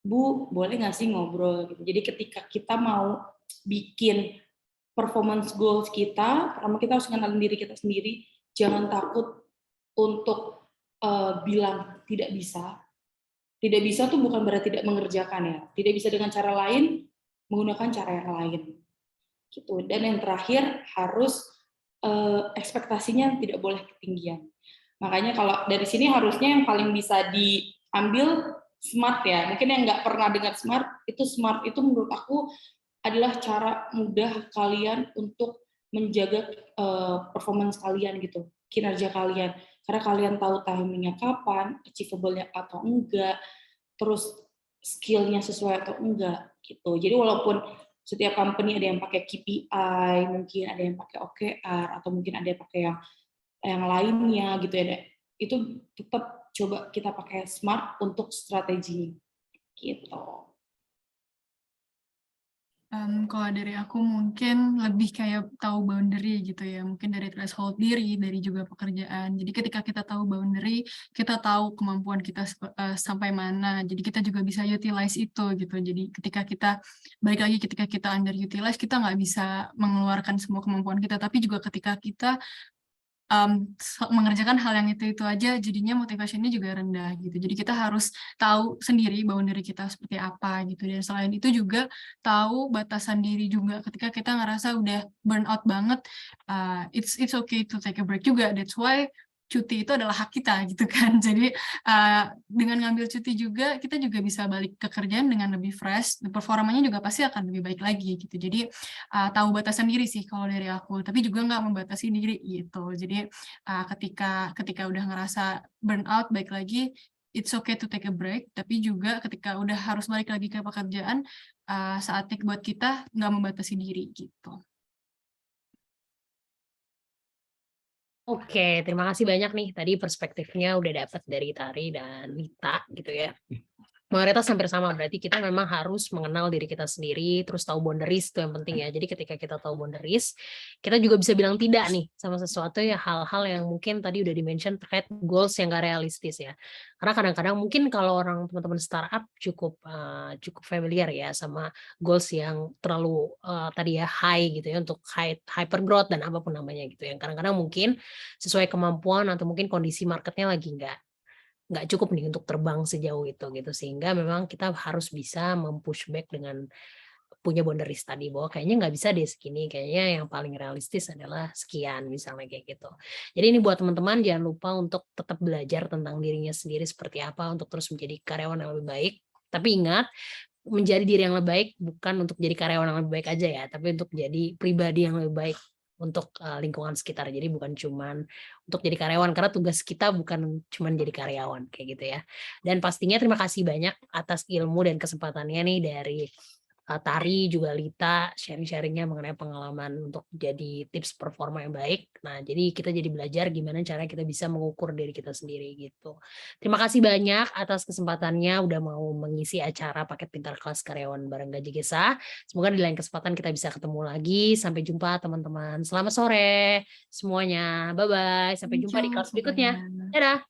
Bu, boleh nggak sih ngobrol gitu. Jadi ketika kita mau bikin performance goals kita, pertama kita harus kenalin diri kita sendiri, jangan takut untuk bilang tidak bisa. Tidak bisa tuh bukan berarti tidak mengerjakan ya. Tidak bisa dengan cara lain, menggunakan cara yang lain. Gitu. Dan yang terakhir harus ekspektasinya tidak boleh ketinggian. Makanya kalau dari sini harusnya yang paling bisa diambil SMART ya. Mungkin yang nggak pernah dengar SMART itu menurut aku adalah cara mudah kalian untuk menjaga performance kalian gitu, kinerja kalian. Karena kalian tahu timingnya kapan, achievable-nya atau enggak, terus skill-nya sesuai atau enggak gitu. Jadi walaupun setiap company ada yang pakai KPI, mungkin ada yang pakai OKR, atau mungkin ada yang pakai yang lainnya gitu ya, itu tetap coba kita pakai SMART untuk strategi gitu. Kalau dari aku mungkin lebih kayak tahu boundary gitu ya, mungkin dari threshold diri, dari juga pekerjaan. Jadi ketika kita tahu boundary, kita tahu kemampuan kita sampai mana. Jadi kita juga bisa utilize itu gitu. Jadi ketika kita, balik lagi ketika kita underutilize, kita nggak bisa mengeluarkan semua kemampuan kita. Tapi juga ketika kita mengerjakan hal yang itu aja, jadinya motivasinya juga rendah gitu. Jadi kita harus tahu sendiri boundary kita seperti apa gitu. Dan selain itu juga tahu batasan diri juga. Ketika kita ngerasa udah burn out banget, it's okay to take a break juga. That's why cuti itu adalah hak kita gitu kan. Jadi dengan ngambil cuti juga kita juga bisa balik ke kerjaan dengan lebih fresh, performanya juga pasti akan lebih baik lagi gitu. Jadi tahu batasan diri sih kalau dari aku, tapi juga nggak membatasi diri gitu. Jadi ketika udah ngerasa burn out, baik lagi it's okay to take a break, tapi juga ketika udah harus balik lagi ke pekerjaan, saatnya buat kita nggak membatasi diri gitu. Oke, terima kasih banyak nih. Tadi perspektifnya udah dapat dari Tari dan Lita gitu ya. Mayoritas hampir sama, berarti kita memang harus mengenal diri kita sendiri, terus tahu boundaries itu yang penting ya. Jadi ketika kita tahu boundaries, kita juga bisa bilang tidak nih sama sesuatu ya, hal-hal yang mungkin tadi udah di-mention terkait goals yang gak realistis ya. Karena kadang-kadang mungkin kalau orang teman-teman startup cukup familiar ya sama goals yang terlalu tadi ya high gitu ya, untuk hyper growth dan apapun namanya gitu. Yang kadang-kadang mungkin sesuai kemampuan atau mungkin kondisi marketnya lagi nggak cukup nih untuk terbang sejauh itu gitu, sehingga memang kita harus bisa mempush back dengan punya boundaries tadi, bahwa kayaknya nggak bisa deh segini, kayaknya yang paling realistis adalah sekian misalnya kayak gitu. Jadi ini buat teman-teman jangan lupa untuk tetap belajar tentang dirinya sendiri seperti apa untuk terus menjadi karyawan yang lebih baik. Tapi ingat, menjadi diri yang lebih baik bukan untuk jadi karyawan yang lebih baik aja ya, tapi untuk jadi pribadi yang lebih baik untuk lingkungan sekitar. Jadi bukan cuman untuk jadi karyawan, karena tugas kita bukan cuman jadi karyawan kayak gitu ya. Dan pastinya terima kasih banyak atas ilmu dan kesempatannya nih dari Tari juga Lita sharing-sharingnya mengenai pengalaman untuk jadi tips performa yang baik. Nah, jadi kita jadi belajar gimana cara kita bisa mengukur diri kita sendiri gitu. Terima kasih banyak atas kesempatannya udah mau mengisi acara paket pintar kelas karyawan bareng Gaji Gesa. Semoga di lain kesempatan kita bisa ketemu lagi. Sampai jumpa teman-teman. Selamat sore semuanya. Bye-bye. Sampai jumpa di kelas berikutnya. Dadah.